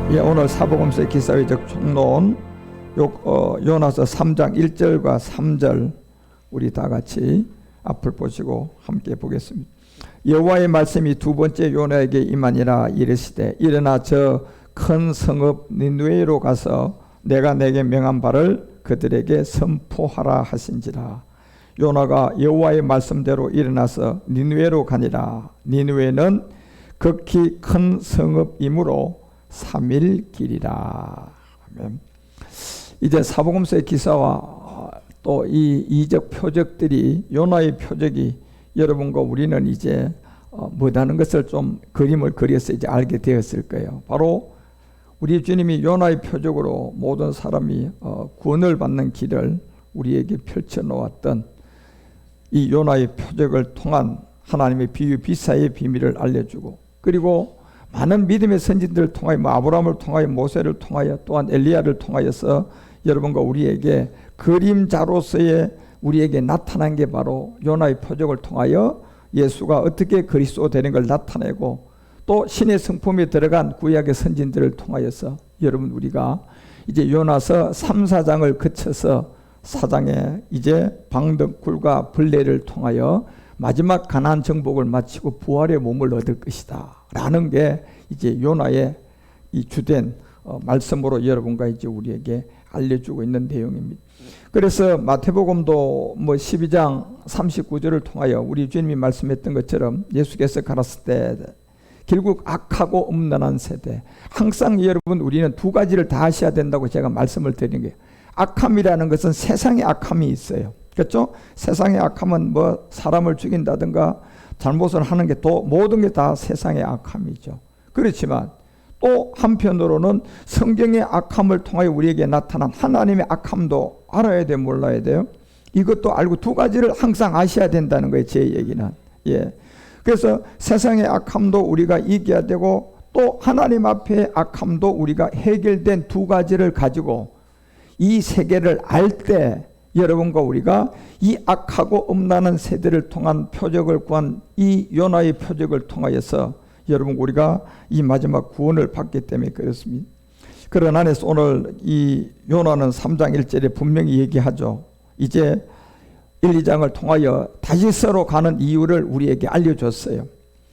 오늘 사복음서의 기사회적 총론 요나서 3장 1절과 3절 우리 다 같이 앞을 보시고 함께 보겠습니다. 여호와의 말씀이 두 번째 요나에게 임하니라. 이르시되 일어나 저 큰 성읍 니느웨로 가서 내가 내게 명한 바를 그들에게 선포하라 하신지라. 요나가 여호와의 말씀대로 일어나서 니느웨로 가니라. 니느웨는 극히 큰 성읍이므로 3일 길이라. 아멘. 이제 사복음서의 기사와 또 이 이적 표적들이, 요나의 표적이 여러분과 우리는 이제 뭐다는 것을 좀 그림을 그려서 이제 알게 되었을 거예요. 바로 우리 주님이 요나의 표적으로 모든 사람이 구원을 받는 길을 우리에게 펼쳐 놓았던 이 요나의 표적을 통한 하나님의 비유 비사의 비밀을 알려주고, 그리고 많은 믿음의 선진들을 통하여 아브라함을 통하여 모세를 통하여 또한 엘리야를 통하여서 여러분과 우리에게 그림자로서의 우리에게 나타난 게 바로 요나의 표적을 통하여 예수가 어떻게 그리스도 되는 걸 나타내고, 또 신의 성품에 들어간 구약의 선진들을 통하여서 여러분 우리가 이제 요나서 3, 4장을 거쳐서 4장에 이제 방덕굴과 벌레를 통하여 마지막 가나안 정복을 마치고 부활의 몸을 얻을 것이다 라는 게 이제 요나의 이 주된 말씀으로 여러분과 이제 우리에게 알려주고 있는 내용입니다. 그래서 마태복음도 12장 39절을 통하여 우리 주님이 말씀했던 것처럼 예수께서 가라사대 때 결국 악하고 음란한 세대, 항상 여러분 우리는 두 가지를 다 하셔야 된다고 제가 말씀을 드린 거예요. 악함이라는 것은 세상의 악함이 있어요. 그렇죠? 세상의 악함은 사람을 죽인다든가 잘못을 하는 게 또 모든 게 다 세상의 악함이죠. 그렇지만 또 한편으로는 성경의 악함을 통하여 우리에게 나타난 하나님의 악함도 알아야 돼요, 몰라야 돼요? 이것도 알고 두 가지를 항상 아셔야 된다는 거예요, 제 얘기는. 그래서 세상의 악함도 우리가 이겨야 되고, 또 하나님 앞에 악함도 우리가 해결된 두 가지를 가지고 이 세계를 알 때 여러분과 우리가 이 악하고 음란한 세대를 통한 표적을 구한 이 요나의 표적을 통하여서 여러분 우리가 이 마지막 구원을 받기 때문에 그렇습니다. 그런 안에서 오늘 이 요나는 3장 1절에 분명히 얘기하죠. 이제 1, 2장을 통하여 다시스로 가는 이유를 우리에게 알려줬어요.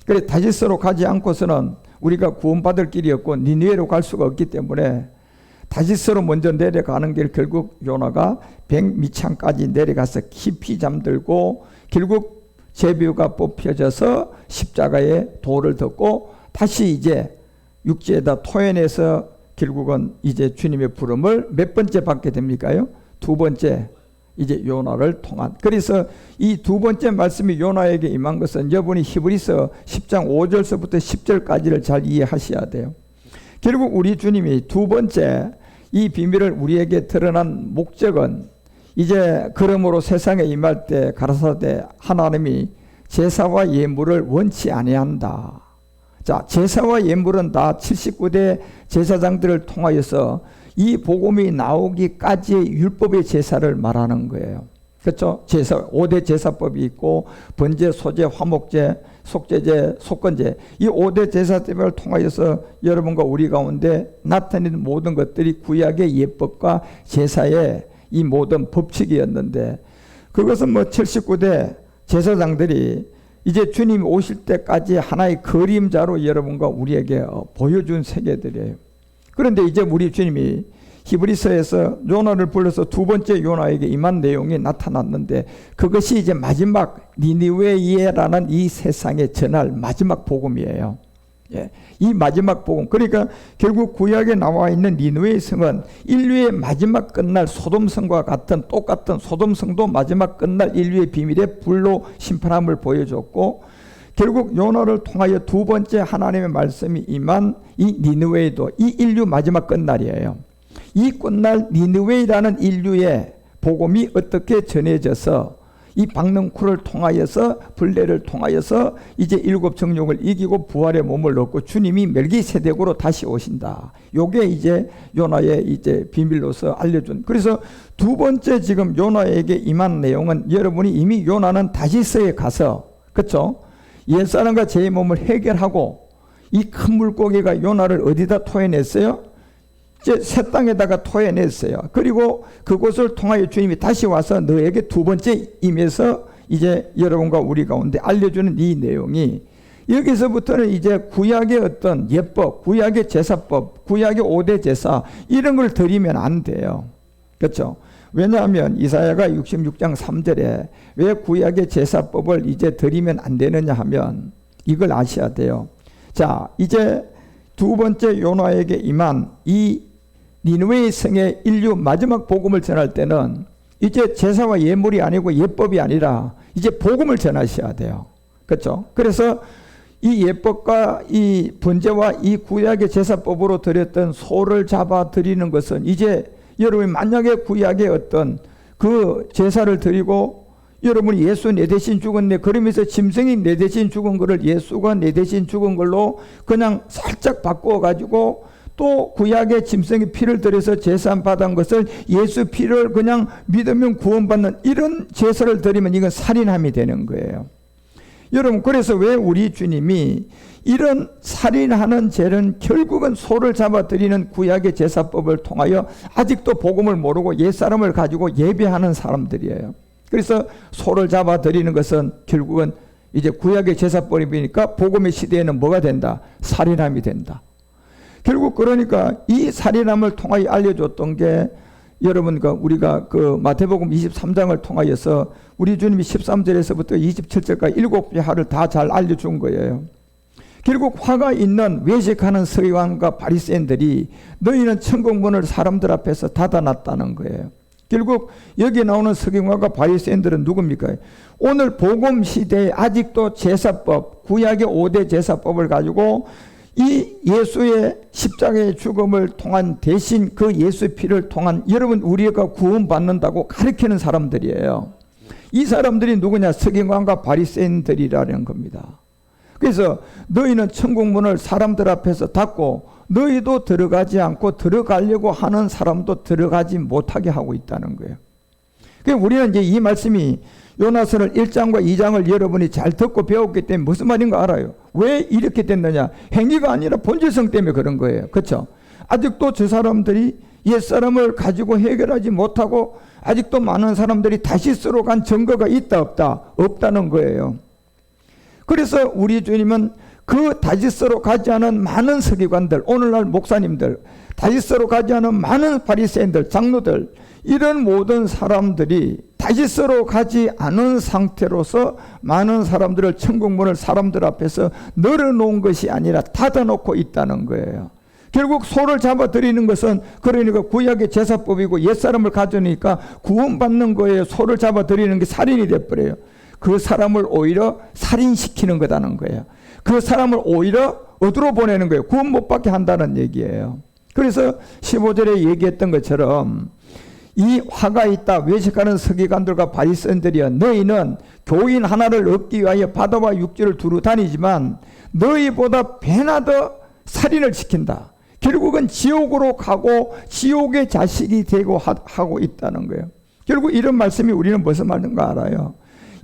그래 다시스로 가지 않고서는 우리가 구원받을 길이 없고 니느웨로 갈 수가 없기 때문에 다시스로 먼저 내려가는 길, 결국 요나가 백미창까지 내려가서 깊이 잠들고 결국 제비가 뽑혀져서 십자가에 돌을 덮고 다시 이제 육지에다 토해내서 결국은 이제 주님의 부름을 몇 번째 받게 됩니까요? 두 번째, 이제 요나를 통한. 그래서 이 두 번째 말씀이 요나에게 임한 것은 여러분이 히브리서 10장 5절서부터 10절까지를 잘 이해하셔야 돼요. 결국 우리 주님이 두 번째 이 비밀을 우리에게 드러난 목적은 이제 그러므로 세상에 임할 때 가라사대 하나님이 제사와 예물을 원치 아니한다. 자, 제사와 예물은 다 79대 제사장들을 통하여서 이 복음이 나오기까지의 율법의 제사를 말하는 거예요. 그렇죠? 제사 5대 제사법이 있고 번제, 소제, 화목제, 속죄제, 속건제, 이 5대 제사법을 통하여서 여러분과 우리 가운데 나타내는 모든 것들이 구약의 예법과 제사의 이 모든 법칙이었는데, 그것은 79대 제사장들이 이제 주님이 오실 때까지 하나의 그림자로 여러분과 우리에게 보여준 세계들이에요. 그런데 이제 우리 주님이 히브리서에서 요나를 불러서 두 번째 요나에게 임한 내용이 나타났는데, 그것이 이제 마지막 니느웨라는 이 세상에 전할 마지막 복음이에요. 이 마지막 복음, 그러니까 결국 구약에 나와 있는 니느웨 성은 인류의 마지막 끝날 소돔성과 같은 똑같은, 소돔성도 마지막 끝날 인류의 비밀의 불로 심판함을 보여줬고, 결국 요나를 통하여 두 번째 하나님의 말씀이 임한 이 니느웨도 이 인류 마지막 끝날이에요. 이 끝날 니느웨라는 인류의 복음이 어떻게 전해져서 이 박능쿨을 통하여서, 벌레를 통하여서 이제 일곱 정욕을 이기고 부활의 몸을 얻고 주님이 멜기세덱으로 다시 오신다. 요게 이제 요나의 이제 비밀로서 알려준. 그래서 두 번째 지금 요나에게 임한 내용은, 여러분이 이미 요나는 다시스에 가서, 그렇죠? 옛사람과 제 몸을 해결하고 이 큰 물고기가 요나를 어디다 토해냈어요? 이제 새 땅에다가 토해냈어요. 그리고 그곳을 통하여 주님이 다시 와서 너에게 두 번째 임해서 이제 여러분과 우리 가운데 알려주는 이 내용이, 여기서부터는 이제 구약의 어떤 예법, 구약의 제사법, 구약의 5대 제사 이런 걸 드리면 안 돼요. 그렇죠? 왜냐하면 이사야가 66장 3절에 왜 구약의 제사법을 이제 드리면 안 되느냐 하면 이걸 아셔야 돼요. 자, 이제 두 번째 요나에게 임한 이 니느웨의 성의 인류 마지막 복음을 전할 때는 이제 제사와 예물이 아니고 예법이 아니라 이제 복음을 전하셔야 돼요. 그렇죠? 그래서 이 예법과 이 번제와 이 구약의 제사법으로 드렸던 소를 잡아 드리는 것은 이제 여러분이 만약에 구약의 어떤 그 제사를 드리고 여러분이 예수 내 대신 죽었네 그러면서 짐승이 내 대신 죽은 거를 예수가 내 대신 죽은 걸로 그냥 살짝 바꾸어 가지고 또 구약의 짐승의 피를 들여서 제사 받은 것을 예수 피를 그냥 믿으면 구원받는 이런 제사를 드리면 이건 살인함이 되는 거예요. 여러분, 그래서 왜 우리 주님이 이런 살인하는 죄는 결국은 소를 잡아드리는 구약의 제사법을 통하여 아직도 복음을 모르고 옛사람을 가지고 예배하는 사람들이에요. 그래서 소를 잡아드리는 것은 결국은 이제 구약의 제사법이니까 복음의 시대에는 뭐가 된다? 살인함이 된다. 결국 그러니까 이 살인함을 통하여 알려줬던 게 여러분, 우리가 그 마태복음 23장을 통하여서 우리 주님이 13절에서부터 27절까지 7개 화를 다 잘 알려준 거예요. 결국 화가 있는 외식하는 서기관과 바리새인들이 너희는 천국문을 사람들 앞에서 닫아놨다는 거예요. 결국 여기 나오는 서기관과 바리새인들은 누굽니까? 오늘 복음 시대에 아직도 제사법, 구약의 5대 제사법을 가지고 이 예수의 십자가의 죽음을 통한 대신 그 예수 피를 통한 여러분 우리가 구원받는다고 가르치는 사람들이에요. 이 사람들이 누구냐? 서기관과 바리새인들이라는 겁니다. 그래서 너희는 천국문을 사람들 앞에서 닫고 너희도 들어가지 않고 들어가려고 하는 사람도 들어가지 못하게 하고 있다는 거예요. 그러니까 우리는 이제 이 말씀이 요나서를 1장과 2장을 여러분이 잘 듣고 배웠기 때문에 무슨 말인가 알아요. 왜 이렇게 됐느냐? 행위가 아니라 본질성 때문에 그런 거예요. 그렇죠? 아직도 저 사람들이 옛사람을 가지고 해결하지 못하고 아직도 많은 사람들이 다시스로 간 증거가 있다 없다? 없다는 거예요. 그래서 우리 주님은 그 다시스로 가지 않은 많은 서기관들, 오늘날 목사님들, 다시스로 가지 않은 많은 바리새인들, 장로들, 이런 모든 사람들이 다시스로 가지 않은 상태로서 많은 사람들을 천국문을 사람들 앞에서 널어놓은 것이 아니라 닫아놓고 있다는 거예요. 결국 소를 잡아드리는 것은 그러니까 구약의 제사법이고 옛사람을 가져오니까 구원받는 거예요. 소를 잡아드리는 게 살인이 돼버려요. 그 사람을 오히려 살인시키는 거다는 거예요. 그 사람을 오히려 어디로 보내는 거예요? 구원 못 받게 한다는 얘기예요. 그래서 15절에 얘기했던 것처럼 이 화가 있다 외식하는 서기관들과 바리새인들이여 너희는 교인 하나를 얻기 위하여 바다와 육지를 두루 다니지만 너희보다 배나 더 살인을 시킨다. 결국은 지옥으로 가고 지옥의 자식이 되고 하고 있다는 거예요. 결국 이런 말씀이 우리는 무슨 말인가 알아요.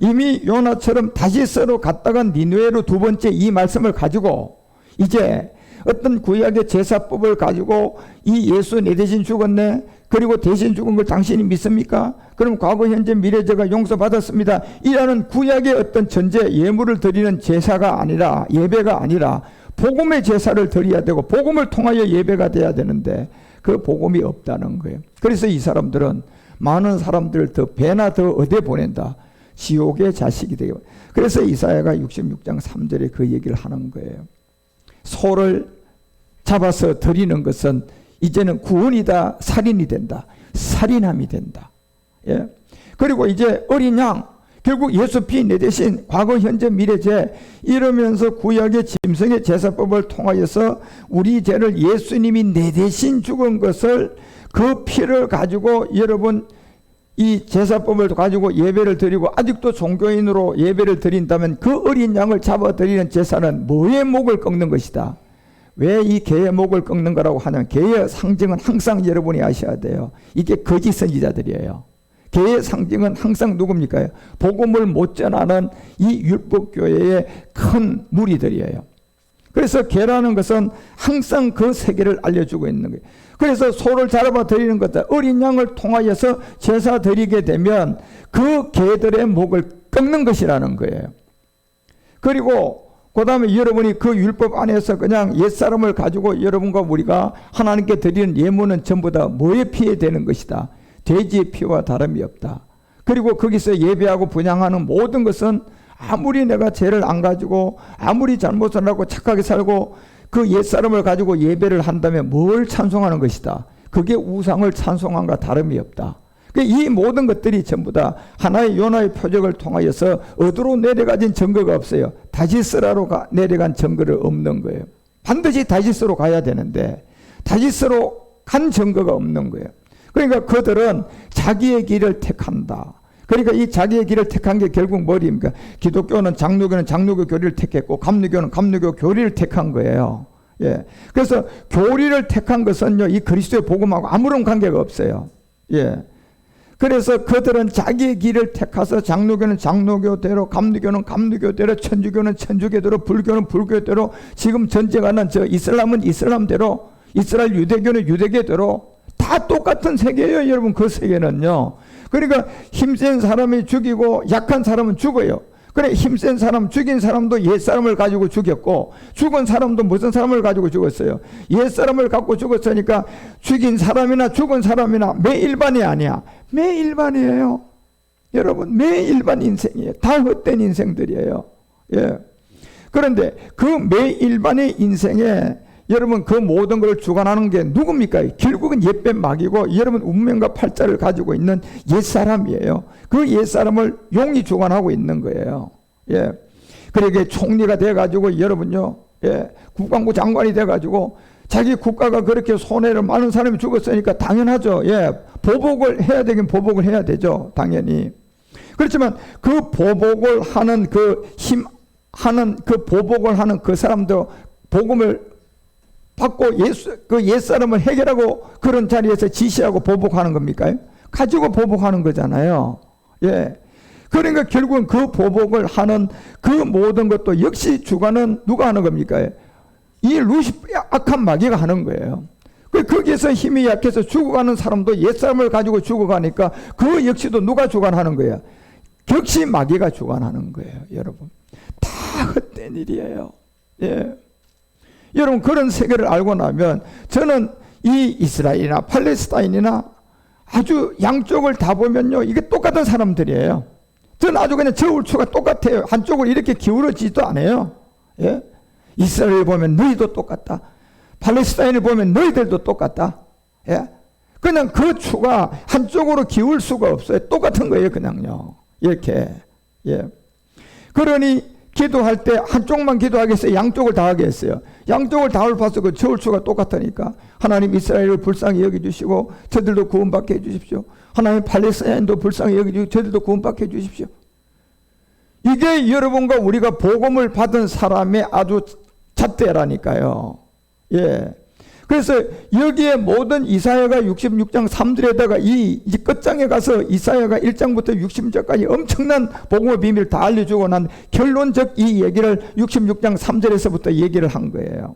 이미 요나처럼 다시스로 갔다가 니느웨로 두 번째 이 말씀을 가지고 이제 어떤 구약의 제사법을 가지고 이 예수 내 대신 죽었네. 그리고 대신 죽은 걸 당신이 믿습니까? 그럼 과거 현재 미래 제가 용서받았습니다. 이라는 구약의 어떤 전제 예물을 드리는 제사가 아니라 예배가 아니라 복음의 제사를 드려야 되고 복음을 통하여 예배가 돼야 되는데 그 복음이 없다는 거예요. 그래서 이 사람들은 많은 사람들을 더 배나 더 어디에 보낸다? 지옥의 자식이 되게. 그래서 이사야가 66장 3절에 그 얘기를 하는 거예요. 소를 잡아서 드리는 것은 이제는 구원이다, 살인이 된다, 살인함이 된다. 예. 그리고 이제 어린 양, 결국 예수 피 내 대신 과거 현재 미래죄 이러면서 구약의 짐승의 제사법을 통하여서 우리 죄를 예수님이 내 대신 죽은 것을 그 피를 가지고 여러분 이 제사법을 가지고 예배를 드리고 아직도 종교인으로 예배를 드린다면 그 어린 양을 잡아드리는 제사는 뭐의 목을 꺾는 것이다. 왜 이 개의 목을 꺾는 거라고 하냐면 개의 상징은 항상 여러분이 아셔야 돼요. 이게 거짓 선지자들이에요. 개의 상징은 항상 누굽니까? 복음을 못 전하는 이 율법교회의 큰 무리들이에요. 그래서 개라는 것은 항상 그 세계를 알려주고 있는 거예요. 그래서 소를 잡아 드리는 것들, 어린 양을 통하여서 제사 드리게 되면 그 개들의 목을 꺾는 것이라는 거예요. 그리고 그 다음에 여러분이 그 율법 안에서 그냥 옛사람을 가지고 여러분과 우리가 하나님께 드리는 예물은 전부 다 뭐의 피에 되는 것이다. 돼지의 피와 다름이 없다. 그리고 거기서 예배하고 분향하는 모든 것은 아무리 내가 죄를 안 가지고 아무리 잘못을 하고 착하게 살고 그 옛사람을 가지고 예배를 한다면 뭘 찬송하는 것이다. 그게 우상을 찬송함과 다름이 없다. 이 모든 것들이 전부 다 하나의 요나의 표적을 통하여서 어디로 내려가진 증거가 없어요. 다시스라로 내려간 증거를 없는 거예요. 반드시 다시스로 가야 되는데 다시스로 간 증거가 없는 거예요. 그러니까 그들은 자기의 길을 택한다. 그러니까 이 자기의 길을 택한 게 결국 뭐입니까? 기독교는 장로교는 장로교 교리를 택했고 감리교는 감리교 교리를 택한 거예요. 예. 그래서 교리를 택한 것은요, 이 그리스도의 복음하고 아무런 관계가 없어요. 예. 그래서 그들은 자기의 길을 택해서 장로교는 장로교대로, 감리교는 감리교대로, 천주교는 천주교대로, 불교는 불교대로, 지금 전쟁하는 저 이슬람은 이슬람대로, 이스라엘 유대교는 유대교대로 다 똑같은 세계예요, 여러분. 그 세계는요. 그러니까 힘센 사람이 죽이고 약한 사람은 죽어요. 그래, 힘센 사람, 죽인 사람도 옛사람을 가지고 죽였고 죽은 사람도 무슨 사람을 가지고 죽었어요? 옛사람을 갖고 죽었으니까 죽인 사람이나 죽은 사람이나 매일반이 아니야. 매일반이에요. 여러분, 매일반 인생이에요. 다 헛된 인생들이에요. 예. 그런데 그 매일반의 인생에 여러분 그 모든 걸 주관하는 게 누굽니까? 결국은 옛뱀 마귀고 여러분 운명과 팔자를 가지고 있는 옛사람이에요. 그 옛사람을 용이 주관하고 있는 거예요. 예. 그러게 총리가 돼가지고 여러분요, 예, 국방부 장관이 돼가지고 자기 국가가 그렇게 손해를 많은 사람이 죽었으니까 당연하죠. 예, 보복을 해야 되긴 보복을 해야 되죠. 당연히. 그렇지만 그 보복을 하는 그 보복을 하는 그 사람도 복음을 받고 그 옛사람을 해결하고 그런 자리에서 지시하고 보복하는 겁니까? 가지고 보복하는 거잖아요. 예. 그러니까 결국은 그 보복을 하는 그 모든 것도 역시 주관은 누가 하는 겁니까? 이 악한 마귀가 하는 거예요. 거기에서 힘이 약해서 죽어가는 사람도 옛사람을 가지고 죽어가니까 그 역시도 누가 주관하는 거예요? 역시 마귀가 주관하는 거예요, 여러분. 다 헛된 일이에요. 예. 여러분, 그런 세계를 알고 나면 저는 이 이스라엘이나 팔레스타인이나 아주 양쪽을 다 보면요, 이게 똑같은 사람들이에요. 저는 아주 그냥 저울추가 똑같아요. 한쪽으로 이렇게 기울어지지도 않아요. 예? 이스라엘을 보면 너희도 똑같다. 팔레스타인을 보면 너희들도 똑같다. 예? 그냥 그 추가 한쪽으로 기울 수가 없어요. 똑같은 거예요, 그냥요. 이렇게. 예. 그러니 기도할 때 한쪽만 기도하겠어요? 양쪽을 다 하겠어요? 양쪽을 다 읊어서 그 저울추가 똑같으니까 하나님 이스라엘을 불쌍히 여겨주시고 저들도 구원받게 해주십시오. 하나님 팔레스타인도 불쌍히 여겨주시고 저들도 구원받게 해주십시오. 이게 여러분과 우리가 복음을 받은 사람의 아주 잣대라니까요. 예. 그래서 여기에 모든 이사야가 66장 3절에다가 이 끝장에 가서 이사야가 1장부터 60절까지 엄청난 복음의 비밀을 다 알려주고 난 결론적 이 얘기를 66장 3절에서부터 얘기를 한 거예요.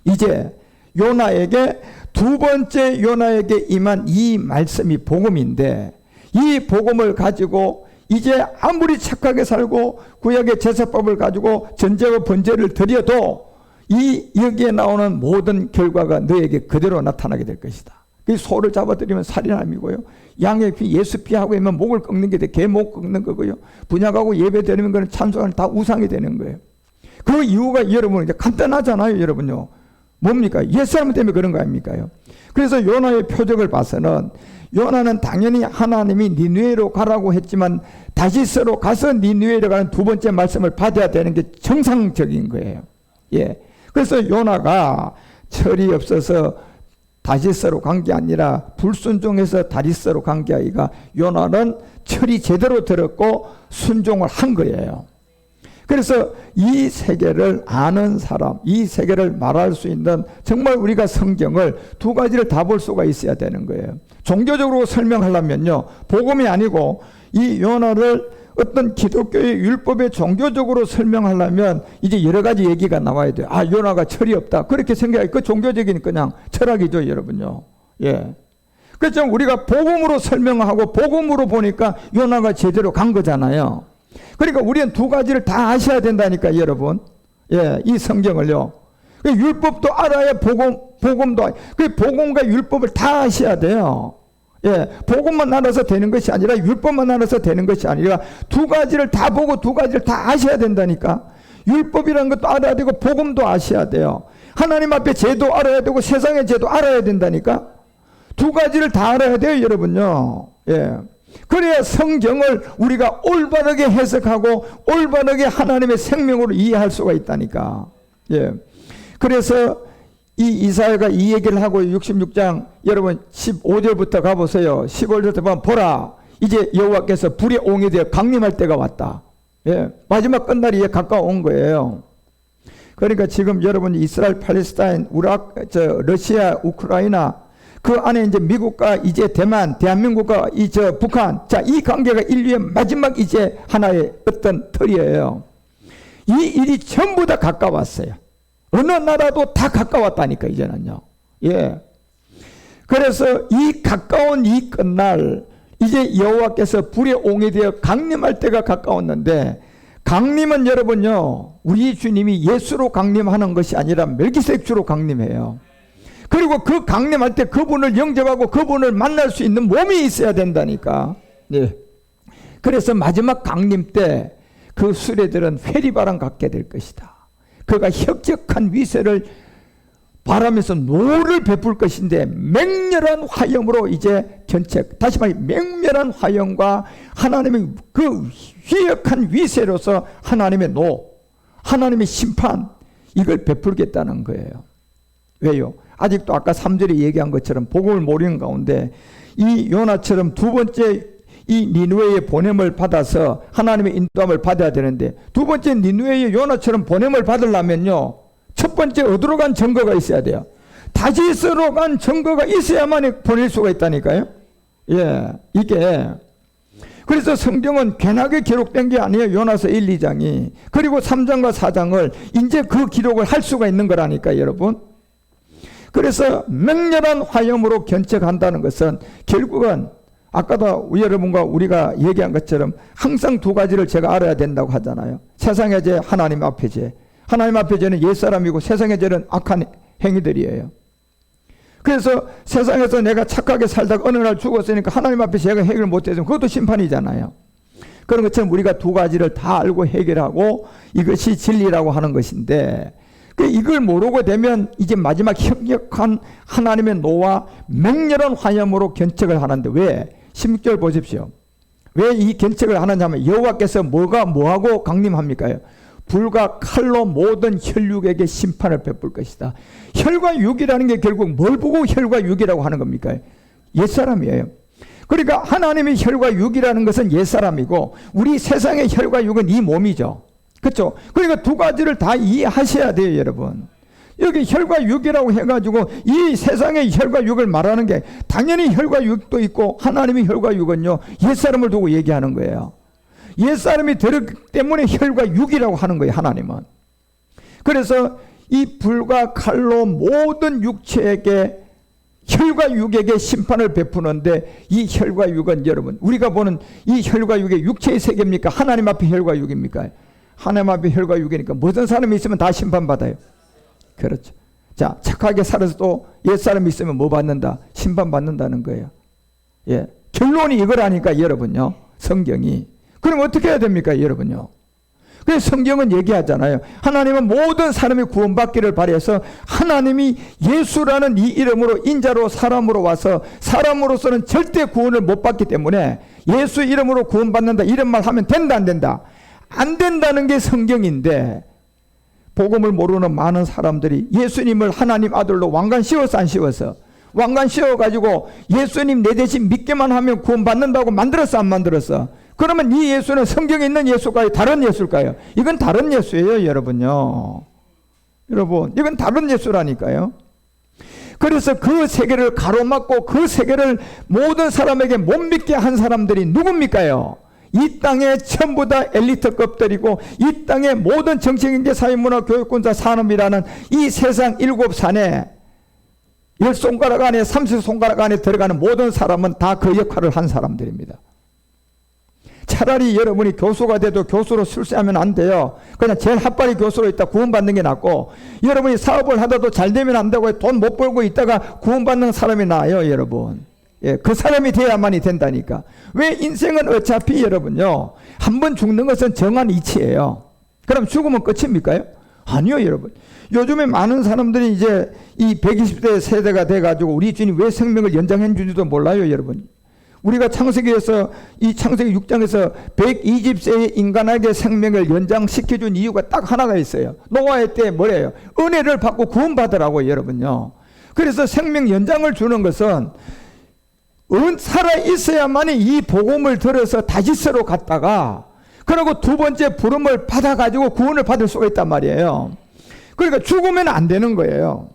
이제 요나에게 두 번째 요나에게 임한 이 말씀이 복음인데 이 복음을 가지고 이제 아무리 착하게 살고 구약의 제사법을 가지고 전제와 번제를 드려도 여기에 나오는 모든 결과가 너에게 그대로 나타나게 될 것이다. 그 소를 잡아들이면 살인함이고요. 양의 피, 예수 피하고 있으면 목을 꺾는 게 돼. 개 목 꺾는 거고요. 분향하고 예배 드리는 거는 찬송은 다 우상이 되는 거예요. 그 이유가 여러분 이제 간단하잖아요, 여러분요. 뭡니까? 옛사람 때문에 그런 거 아닙니까요? 그래서 요나의 표적을 봐서는 요나는 당연히 하나님이 니느웨로 가라고 했지만 다시스로 가서 니느웨로 가는 두 번째 말씀을 받아야 되는 게 정상적인 거예요. 예. 그래서 요나가 철이 없어서 다시스로 간 게 아니라 불순종해서 다시스로 간 게 아니라 요나는 철이 제대로 들었고 순종을 한 거예요. 그래서 이 세계를 아는 사람, 이 세계를 말할 수 있는 정말 우리가 성경을 두 가지를 다 볼 수가 있어야 되는 거예요. 종교적으로 설명하려면요, 복음이 아니고 이 요나를 어떤 기독교의 율법에 종교적으로 설명하려면 이제 여러 가지 얘기가 나와야 돼요. 아, 요나가 철이 없다. 그렇게 생각해. 그 종교적인 그냥 철학이죠, 여러분요. 예. 그렇죠. 우리가 복음으로 설명하고 복음으로 보니까 요나가 제대로 간 거잖아요. 그러니까 우리는 두 가지를 다 아셔야 된다니까, 여러분. 예, 이 성경을요. 율법도 알아야 복음도, 그 복음과 율법을 다 아셔야 돼요. 예, 복음만 알아서 되는 것이 아니라 율법만 알아서 되는 것이 아니라 두 가지를 다 보고 두 가지를 다 아셔야 된다니까. 율법이라는 것도 알아야 되고 복음도 아셔야 돼요. 하나님 앞에 죄도 알아야 되고 세상의 죄도 알아야 된다니까. 두 가지를 다 알아야 돼요, 여러분요. 예. 그래야 성경을 우리가 올바르게 해석하고 올바르게 하나님의 생명으로 이해할 수가 있다니까. 예. 그래서 이 이사야가 이 얘기를 하고 66장 여러분 15절부터 가보세요. 15절부터 보면 보라, 이제 여호와께서 불의 옹이 되어 강림할 때가 왔다. 예. 마지막 끝날이 이제 가까운 거예요. 그러니까 지금 여러분 이스라엘, 팔레스타인, 러시아, 우크라이나 그 안에 이제 미국과 이제 대만, 대한민국과 북한, 자, 이 관계가 인류의 마지막 이제 하나의 어떤 틀이에요. 이 일이 전부 다 가까웠어요. 어느 나라도 다 가까웠다니까, 이제는요. 예. 그래서 이 가까운 이 끝날, 이제 여호와께서 불의 옹이 되어 강림할 때가 가까웠는데, 강림은 여러분요, 우리 주님이 예수로 강림하는 것이 아니라 멜기세덱 주로 강림해요. 그리고 그 강림할 때 그분을 영접하고 그분을 만날 수 있는 몸이 있어야 된다니까. 네. 그래서 마지막 강림 때 그 수레들은 회리바람 갖게 될 것이다. 그가 혁혁한 위세를 바라면서 노를 베풀 것인데 맹렬한 화염으로 이제 견책, 다시 말해 맹렬한 화염과 하나님의 그 휘역한 위세로서 하나님의 노, 하나님의 심판, 이걸 베풀겠다는 거예요. 왜요? 아직도 아까 3절에 얘기한 것처럼 복음을 모르는 가운데 이 요나처럼 두 번째 이 니느웨의 보냄을 받아서 하나님의 인도함을 받아야 되는데, 두 번째 니느웨의 요나처럼 보냄을 받으려면요, 첫 번째 어디로 간 증거가 있어야 돼요. 다시스로 간 증거가 있어야만 보낼 수가 있다니까요. 예, 이게 그래서 성경은 괜하게 기록된 게 아니에요. 요나서 1, 2장이. 그리고 3장과 4장을 이제 그 기록을 할 수가 있는 거라니까, 여러분. 그래서 맹렬한 화염으로 견책한다는 것은 결국은 아까도 여러분과 우리가 얘기한 것처럼 항상 두 가지를 제가 알아야 된다고 하잖아요. 세상의 죄, 하나님 앞의 죄. 하나님 앞의 죄는 옛사람이고 세상의 죄는 악한 행위들이에요. 그래서 세상에서 내가 착하게 살다가 어느 날 죽었으니까 하나님 앞에 제가 해결 못해서 그것도 심판이잖아요. 그런 것처럼 우리가 두 가지를 다 알고 해결하고 이것이 진리라고 하는 것인데, 이걸 모르고 되면 이제 마지막 혁혁한 하나님의 노와 맹렬한 화염으로 견책을 하는데, 왜? 16절 보십시오. 왜 이 견책을 하느냐 하면 여호와께서 뭐하고 강림합니까? 불과 칼로 모든 혈육에게 심판을 베풀 것이다. 혈과 육이라는 게 결국 뭘 보고 혈과 육이라고 하는 겁니까? 옛사람이에요. 그러니까 하나님의 혈과 육이라는 것은 옛사람이고 우리 세상의 혈과 육은 이 몸이죠. 그렇죠? 그러니까 두 가지를 다 이해하셔야 돼요, 여러분. 여기 혈과 육이라고 해가지고 이 세상의 혈과 육을 말하는 게 당연히 혈과 육도 있고, 하나님의 혈과 육은요, 옛사람을 두고 얘기하는 거예요. 옛사람이 들었기 때문에 혈과 육이라고 하는 거예요, 하나님은. 그래서 이 불과 칼로 모든 육체에게, 혈과 육에게 심판을 베푸는데, 이 혈과 육은 여러분, 우리가 보는 이 혈과 육의 육체의 세계입니까? 하나님 앞에 혈과 육입니까? 하나님 앞에 혈과 육이니까 모든 사람이 있으면 다 심판받아요. 그렇죠. 자, 착하게 살아서도 옛사람이 있으면 뭐 받는다? 심판받는다는 거예요. 예. 결론이 이거라니까, 여러분요. 성경이. 그럼 어떻게 해야 됩니까, 여러분요? 그래서 성경은 얘기하잖아요. 하나님은 모든 사람이 구원받기를 바라서 하나님이 예수라는 이 이름으로, 인자로, 사람으로 와서 사람으로서는 절대 구원을 못 받기 때문에 예수 이름으로 구원받는다, 이런 말 하면 된다, 안 된다? 안 된다는 게 성경인데, 복음을 모르는 많은 사람들이 예수님을 하나님 아들로 왕관 씌워서 안 씌워서, 왕관 씌워가지고 예수님 내 대신 믿기만 하면 구원받는다고 만들었어, 안 만들었어? 그러면 이 예수는 성경에 있는 예수일까요? 다른 예수일까요? 이건 다른 예수예요, 여러분요. 여러분, 이건 다른 예수라니까요. 그래서 그 세계를 가로막고 그 세계를 모든 사람에게 못 믿게 한 사람들이 누굽니까요? 이 땅의 전부 다 엘리트급들이고 이 땅의 모든 정치, 경제, 사회, 문화, 교육, 군사, 산업이라는 이 세상 7산에 10손가락 안에 30손가락 안에 들어가는 모든 사람은 다 그 역할을 한 사람들입니다. 차라리 여러분이 교수가 돼도 교수로 출세하면 안 돼요. 그냥 제일 핫바리 교수로 있다 구원받는 게 낫고, 여러분이 사업을 하다도 잘 되면 안 되고 돈 못 벌고 있다가 구원받는 사람이 나아요, 여러분. 예, 그 사람이 돼야만이 된다니까. 왜? 인생은 어차피 여러분요, 한 번 죽는 것은 정한 이치예요. 그럼 죽으면 끝입니까요? 아니요, 여러분. 요즘에 많은 사람들이 이제 이 120대 세대가 돼가지고 우리 주님 왜 생명을 연장해 주지도 몰라요, 여러분. 우리가 창세기에서, 이 창세기 6장에서 120세의 인간에게 생명을 연장시켜준 이유가 딱 하나가 있어요. 노아의 때 뭐래요? 은혜를 받고 구원받으라고, 여러분요. 그래서 생명 연장을 주는 것은 살아있어야만이 이 복음을 들어서 다시스로 갔다가 그리고 두 번째 부름을 받아가지고 구원을 받을 수가 있단 말이에요. 그러니까 죽으면 안 되는 거예요.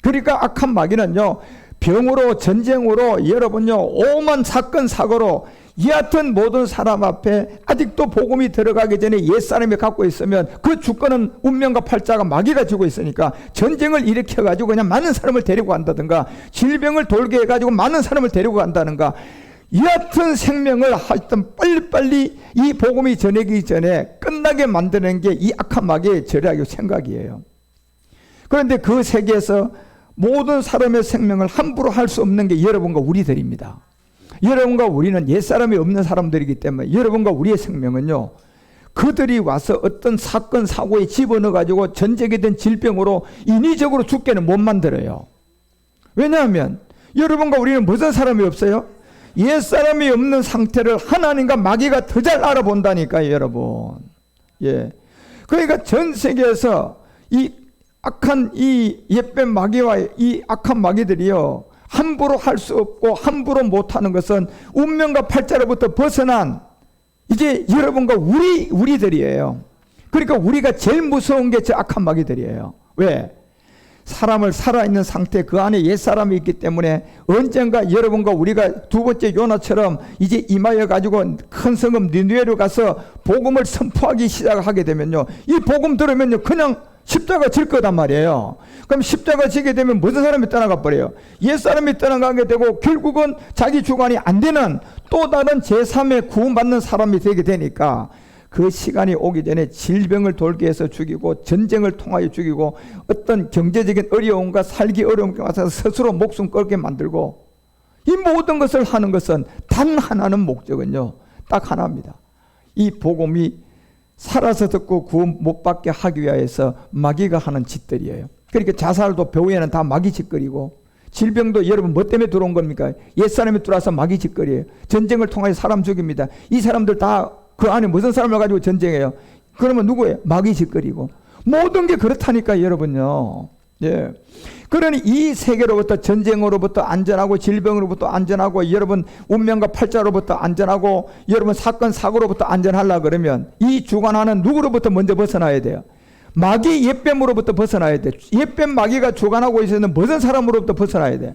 그러니까 악한 마귀는요, 병으로, 전쟁으로, 여러분요, 오만 사건 사고로 여하튼 모든 사람 앞에 아직도 복음이 들어가기 전에 옛사람이 갖고 있으면 그 주권은 운명과 팔자가 마귀가 쥐고 있으니까 전쟁을 일으켜가지고 그냥 많은 사람을 데리고 간다든가 질병을 돌게 해가지고 많은 사람을 데리고 간다든가 여하튼 생명을 하여튼 빨리빨리 이 복음이 전해기 전에 끝나게 만드는 게 이 악한 마귀의 전략이고 생각이에요. 그런데 그 세계에서 모든 사람의 생명을 함부로 할 수 없는 게 여러분과 우리들입니다. 여러분과 우리는 옛사람이 없는 사람들이기 때문에 여러분과 우리의 생명은요, 그들이 와서 어떤 사건 사고에 집어넣어 가지고 전쟁이든 질병으로 인위적으로 죽게는 못 만들어요. 왜냐하면 여러분과 우리는 무슨 사람이 없어요? 옛사람이 없는 상태를 하나님과 마귀가 더 잘 알아본다니까요, 여러분. 예. 그러니까 전 세계에서 이 악한 이 옛뱀 마귀와 이 악한 마귀들이요, 함부로 할 수 없고 함부로 못하는 것은 운명과 팔자로부터 벗어난 이제 여러분과 우리들이에요. 그러니까 우리가 제일 무서운 게 저 악한 마귀들이에요. 왜? 사람을 살아있는 상태 그 안에 옛사람이 있기 때문에 언젠가 여러분과 우리가 두 번째 요나처럼 이제 임하여 가지고 큰 성읍 니느웨로 가서 복음을 선포하기 시작하게 되면요, 이 복음 들으면요 그냥 십자가 질 거단 말이에요. 그럼 십자가 지게 되면 무슨 사람이 떠나가 버려요? 옛사람이 떠나가게 되고 결국은 자기 주관이 안 되는 또 다른 제3의 구원받는 사람이 되게 되니까 그 시간이 오기 전에 질병을 돌게 해서 죽이고 전쟁을 통하여 죽이고 어떤 경제적인 어려움과 살기 어려움과 와서 스스로 목숨 걸게 만들고 이 모든 것을 하는 것은 단 하나는 목적은요, 딱 하나입니다. 이 복음이 살아서 듣고 구원 못 받게 하기 위해서 마귀가 하는 짓들이에요. 그러니까 자살도 배후에는 다 마귀 짓거리고 질병도 여러분 뭐 때문에 들어온 겁니까? 옛사람이 들어와서 마귀 짓거리예요. 전쟁을 통해 사람 죽입니다. 이 사람들 다 그 안에 무슨 사람을 가지고 전쟁해요? 그러면 누구예요? 마귀 짓거리고 모든 게 그렇다니까 여러분요. 예. 그러니 이 세계로부터 전쟁으로부터 안전하고 질병으로부터 안전하고 여러분 운명과 팔자로부터 안전하고 여러분 사건 사고로부터 안전하려고 그러면 이 주관하는 누구로부터 먼저 벗어나야 돼요? 마귀 옛뱀으로부터 벗어나야 돼. 옛뱀 마귀가 주관하고 있는 무슨 사람으로부터 벗어나야 돼?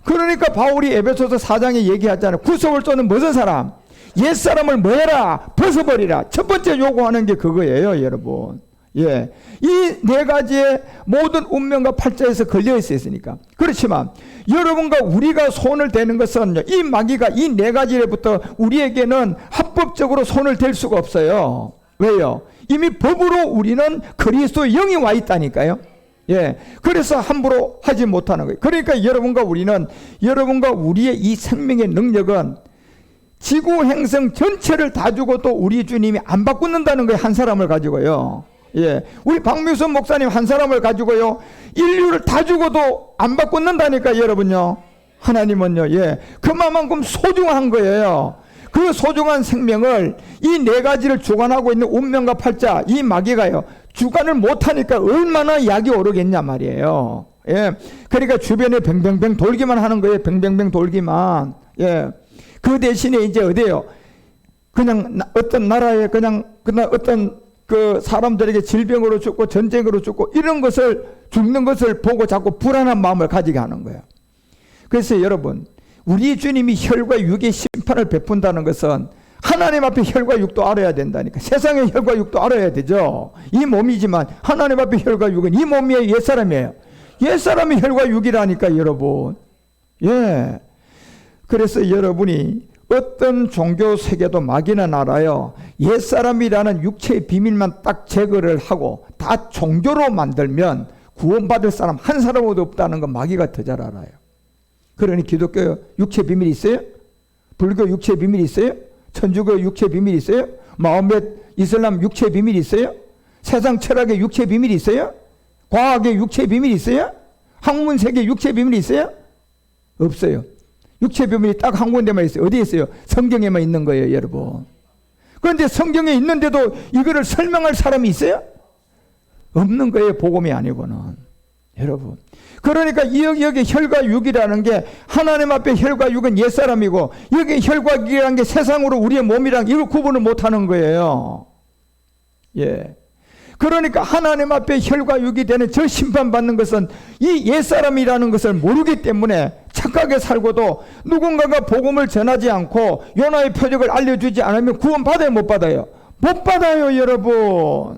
그러니까 바울이 에베소서 4장에 얘기하잖아요. 구속을 쫓는 무슨 사람? 옛사람을 뭐해라? 벗어버리라. 첫 번째 요구하는 게 그거예요, 여러분. 예, 이 네 가지의 모든 운명과 팔자에서 걸려 있으니까. 그렇지만 여러분과 우리가 손을 대는 것은 이 마귀가 이 네 가지로부터 우리에게는 합법적으로 손을 댈 수가 없어요. 왜요? 이미 법으로 우리는 그리스도의 영이 와 있다니까요. 예, 그래서 함부로 하지 못하는 거예요. 그러니까 여러분과 우리는, 여러분과 우리의 이 생명의 능력은 지구 행성 전체를 다 주고 또 우리 주님이 안 바꾼다는 거예요. 한 사람을 가지고요. 예, 우리 박미선 목사님 한 사람을 가지고요, 인류를 다 주고도 안 바꾼다니까 여러분요. 하나님은요, 예, 그만큼 소중한 거예요. 그 소중한 생명을 이 네 가지를 주관하고 있는 운명과 팔자 이 마귀가요 주관을 못하니까 얼마나 약이 오르겠냐 말이에요. 예, 그러니까 주변에 뱅뱅뱅 돌기만 하는 거예요. 뱅뱅뱅 돌기만. 예, 그 대신에 이제 어디에요? 그냥 어떤 나라에 그냥 어떤 그 사람들에게 질병으로 죽고 전쟁으로 죽고 이런 것을 죽는 것을 보고 자꾸 불안한 마음을 가지게 하는 거예요. 그래서 여러분, 우리 주님이 혈과 육의 심판을 베푼다는 것은 하나님 앞에 혈과 육도 알아야 된다니까. 세상의 혈과 육도 알아야 되죠. 이 몸이지만 하나님 앞에 혈과 육은 이 몸이에요, 옛사람이에요? 옛사람이 혈과 육이라니까 여러분. 예. 그래서 여러분이 어떤 종교 세계도 마귀는 알아요. 옛사람이라는 육체의 비밀만 딱 제거를 하고 다 종교로 만들면 구원받을 사람 한 사람도 없다는 거 마귀가 더 잘 알아요. 그러니 기독교 육체 비밀이 있어요? 불교 육체 비밀이 있어요? 천주교 육체 비밀이 있어요? 마호멧 이슬람 육체 비밀이 있어요? 세상 철학의 육체 비밀이 있어요? 과학의 육체 비밀이 있어요? 학문 세계 육체 비밀이 있어요? 없어요. 육체 비밀이 딱 한 군데만 있어요. 어디에 있어요? 성경에만 있는 거예요, 여러분. 그런데 성경에 있는데도 이거를 설명할 사람이 있어요? 없는 거예요, 복음이 아니고는. 여러분. 그러니까 여기 혈과 육이라는 게 하나님 앞에 혈과 육은 옛사람이고 여기 혈과 육이라는 게 세상으로 우리의 몸이랑 이걸 구분을 못하는 거예요. 예. 그러니까 하나님 앞에 혈과 육이 되는 저 심판받는 것은 이 옛사람이라는 것을 모르기 때문에 착하게 살고도 누군가가 복음을 전하지 않고 요나의 표적을 알려주지 않으면 구원 받아요, 못 받아요? 못 받아요, 여러분.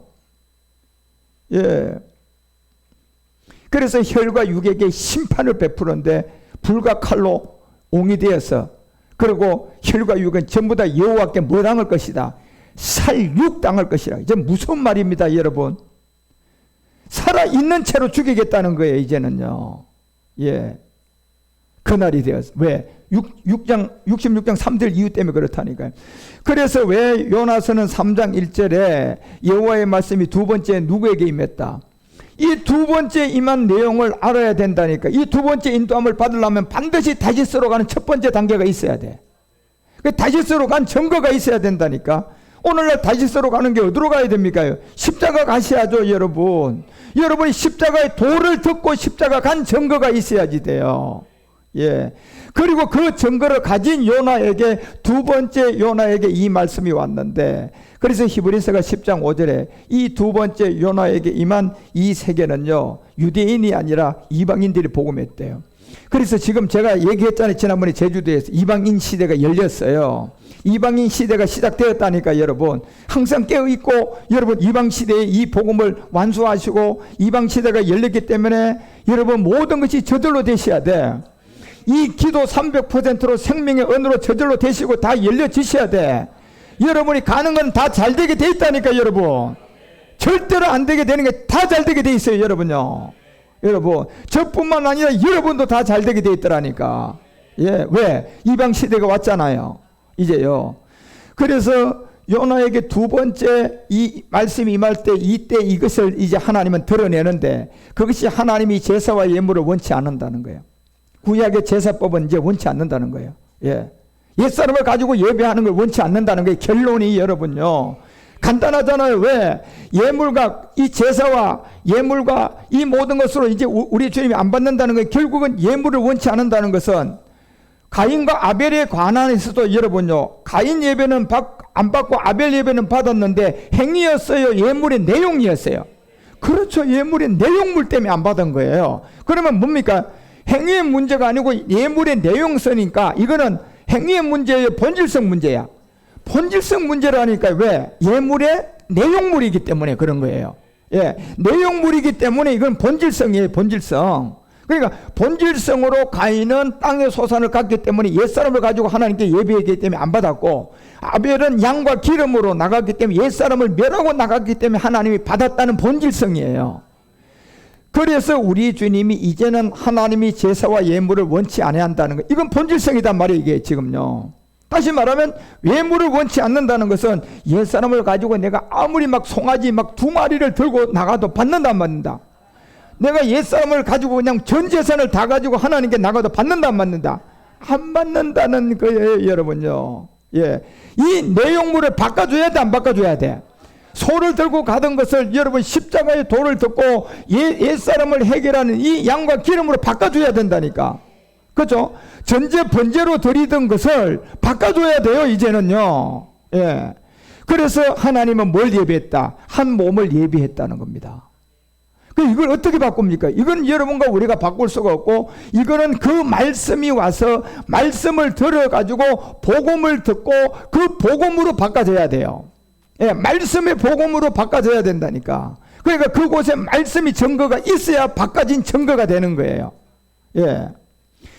예. 그래서 혈과 육에게 심판을 베푸는데 불과 칼로 옹이 되어서, 그리고 혈과 육은 전부 다 여호와께 뭐 당할 것이다? 살육당할 것이라. 이제 무슨 말입니다, 여러분? 살아있는 채로 죽이겠다는 거예요, 이제는요. 예. 그날이 되었어. 왜? 66장 3절 이유 때문에 그렇다니까요. 그래서 왜 요나서는 3장 1절에 여호와의 말씀이 두 번째 누구에게 임했다? 이 두 번째 임한 내용을 알아야 된다니까. 이 두 번째 인도함을 받으려면 반드시 다시스로 가는 첫 번째 단계가 있어야 돼. 그 다시스로 간 증거가 있어야 된다니까. 오늘날 다시스로 가는 게 어디로 가야 됩니까? 십자가 가셔야죠, 여러분. 여러분이 십자가의 도를 듣고 십자가 간 증거가 있어야지 돼요. 예. 그리고 그 증거를 가진 요나에게 두 번째 요나에게 이 말씀이 왔는데, 그래서 히브리서가 10장 5절에 이 두 번째 요나에게 임한 이 세계는요, 유대인이 아니라 이방인들이 복음했대요. 그래서 지금 제가 얘기했잖아요, 지난번에 제주도에서 이방인 시대가 열렸어요. 이방인 시대가 시작되었다니까. 여러분 항상 깨어있고, 여러분 이방 시대에 이 복음을 완수하시고 이방 시대가 열렸기 때문에 여러분 모든 것이 저절로 되셔야 돼. 이 기도 300%로 생명의 언어로 저절로 되시고 다 열려지셔야 돼. 여러분이 가는 건 다 잘 되게 돼 있다니까. 여러분 절대로 안 되게 되는 게 다 잘 되게 돼 있어요, 여러분요. 여러분 저뿐만 아니라 여러분도 다 잘 되게 돼 있더라니까. 예, 왜? 이방 시대가 왔잖아요, 이제요. 그래서 요나에게 두 번째 이 말씀이 임할 때, 이때 이것을 이제 하나님은 드러내는데, 그것이 하나님이 제사와 예물을 원치 않는다는 거예요. 구약의 제사법은 이제 원치 않는다는 거예요. 예. 옛사람을 가지고 예배하는 걸 원치 않는다는 거예요. 결론이 여러분요, 간단하잖아요. 왜? 예물과 이 제사와 예물과 이 모든 것으로 이제 우리 주님이 안 받는다는 거예요. 결국은 예물을 원치 않는다는 것은 가인과 아벨에 관한해서도 여러분요, 가인 예배는 안 받고 아벨 예배는 받았는데 행위였어요, 예물의 내용이었어요? 그렇죠. 예물의 내용물 때문에 안 받은 거예요. 그러면 뭡니까? 행위의 문제가 아니고 예물의 내용서니까 이거는 행위의 문제예요, 본질성 문제야? 본질성 문제라니까. 왜? 예물의 내용물이기 때문에 그런 거예요. 예, 내용물이기 때문에 이건 본질성이에요, 본질성. 그러니까 본질성으로 가인은 땅의 소산을 갖기 때문에 옛사람을 가지고 하나님께 예배했기 때문에 안 받았고, 아벨은 양과 기름으로 나갔기 때문에 옛사람을 멸하고 나갔기 때문에 하나님이 받았다는 본질성이에요. 그래서 우리 주님이 이제는 하나님이 제사와 예물을 원치 아니한다는 거, 이건 본질성이단 말이에요, 이게 지금요. 다시 말하면 예물을 원치 않는다는 것은 옛사람을 가지고 내가 아무리 막 송아지 막 2마리를 들고 나가도 받는다 안 받는다? 내가 옛사람을 가지고 그냥 전 재산을 다 가지고 하나님께 나가도 받는다 안 받는다? 안 받는다는 거예요, 여러분요. 예, 이 내용물을 바꿔줘야 돼, 안 바꿔줘야 돼? 소를 들고 가던 것을 여러분 십자가의 도를 듣고 옛사람을 해결하는 이 양과 기름으로 바꿔줘야 된다니까. 그렇죠? 전제 번제로 드리던 것을 바꿔줘야 돼요, 이제는요. 예. 그래서 하나님은 뭘 예비했다? 한 몸을 예비했다는 겁니다. 그 이걸 어떻게 바꿉니까? 이건 여러분과 우리가 바꿀 수가 없고, 이거는 그 말씀이 와서 말씀을 들어가지고 복음을 듣고 그 복음으로 바꿔져야 돼요. 예, 말씀의 복음으로 바꿔져야 된다니까. 그러니까 그곳에 말씀이 증거가 있어야 바꿔진 증거가 되는 거예요. 예.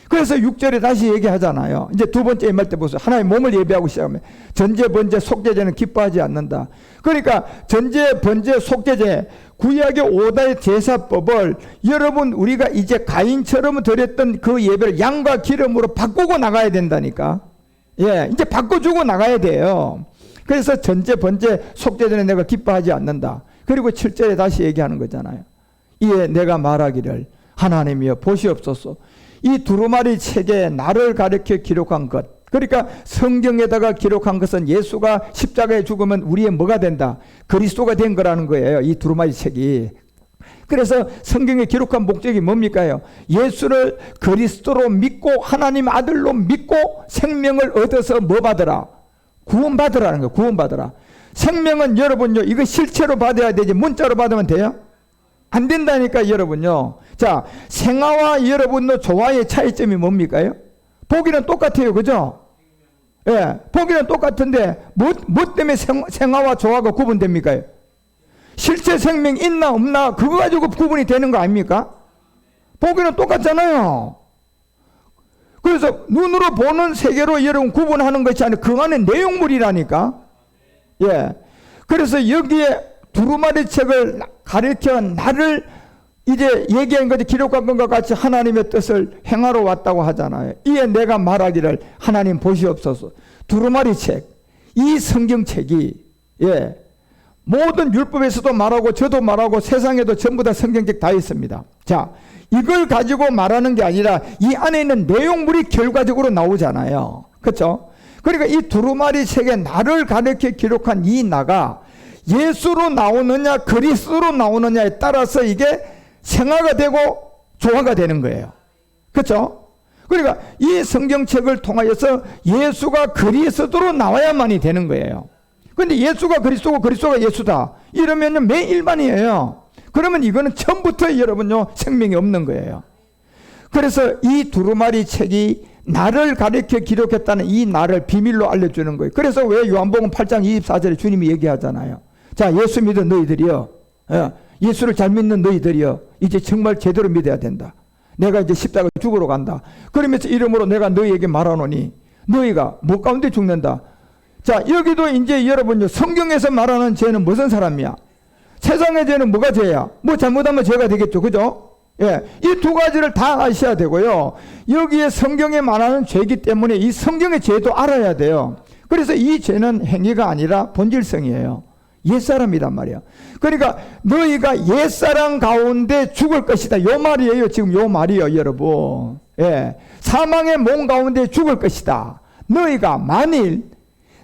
그래서 6절에 다시 얘기하잖아요. 이제 두 번째 임할 때 보세요. 하나님 몸을 예비하고 시작하면 전제, 번제, 속죄제는 기뻐하지 않는다. 그러니까 전제, 번제, 속죄제, 구약의 5다의 제사법을 여러분 우리가 이제 가인처럼 드렸던 그 예배를 양과 기름으로 바꾸고 나가야 된다니까. 예, 이제 바꿔주고 나가야 돼요. 그래서 전제, 번제, 속죄제는 내가 기뻐하지 않는다. 그리고 7절에 다시 얘기하는 거잖아요. 이에 내가 말하기를 하나님이여 보시옵소서. 이 두루마리 책에 나를 가르쳐 기록한 것, 그러니까 성경에다가 기록한 것은 예수가 십자가에 죽으면 우리의 뭐가 된다? 그리스도가 된 거라는 거예요. 이 두루마리 책이. 그래서 성경에 기록한 목적이 뭡니까요? 예수를 그리스도로 믿고 하나님 아들로 믿고 생명을 얻어서 뭐 받으라? 구원받으라는 거예요. 구원받으라. 생명은 여러분요, 이거 실체로 받아야 되지 문자로 받으면 돼요? 안 된다니까 여러분요. 자, 생화와 여러분의 조화의 차이점이 뭡니까요? 보기는 똑같아요. 그죠? 예, 보기는 똑같은데 뭐 때문에 생화와 조화가 구분됩니까? 실제 생명 있나 없나 그거 가지고 구분이 되는 거 아닙니까? 보기는 똑같잖아요. 그래서 눈으로 보는 세계로 여러분 구분하는 것이 아니라 그 안에 내용물이라니까. 예. 그래서 여기에 두루마리 책을 가르쳐 나를 이제 얘기한 것이 기록한 것과 같이 하나님의 뜻을 행하러 왔다고 하잖아요. 이에 내가 말하기를 하나님 보시옵소서. 두루마리 책, 이 성경책이 예, 모든 율법에서도 말하고 저도 말하고 세상에도 전부 다 성경책 다 있습니다. 자, 이걸 가지고 말하는 게 아니라 이 안에 있는 내용물이 결과적으로 나오잖아요. 그렇죠? 그러니까 이 두루마리 책에 나를 가르쳐 기록한 이 나가 예수로 나오느냐 그리스도로 나오느냐에 따라서 이게 생화가 되고 조화가 되는 거예요. 그렇죠? 그러니까 이 성경책을 통하여서 예수가 그리스도로 나와야만이 되는 거예요. 그런데 예수가 그리스도고 그리스도가 예수다 이러면 매 일반이에요. 그러면 이거는 처음부터 여러분요 생명이 없는 거예요. 그래서 이 두루마리 책이 나를 가르쳐 기록했다는 이 나를 비밀로 알려주는 거예요. 그래서 왜 요한복음 8장 24절에 주님이 얘기하잖아요. 자, 예수 믿은 너희들이요, 예수를 잘 믿는 너희들이요, 이제 정말 제대로 믿어야 된다. 내가 이제 십자가 죽으러 간다. 그러면서 이름으로 내가 너희에게 말하노니 너희가 뭐 가운데 죽는다. 자, 여기도 이제 여러분요 성경에서 말하는 죄는 무슨 사람이야? 세상의 죄는 뭐가 죄야? 뭐 잘못하면 죄가 되겠죠. 그죠? 예, 이 두 가지를 다 아셔야 되고요. 여기에 성경에 말하는 죄이기 때문에 이 성경의 죄도 알아야 돼요. 그래서 이 죄는 행위가 아니라 본질성이에요. 옛사람이란 말이야. 그러니까 너희가 옛사람 가운데 죽을 것이다. 요 말이에요. 지금 요 말이에요, 여러분. 예, 사망의 몸 가운데 죽을 것이다. 너희가 만일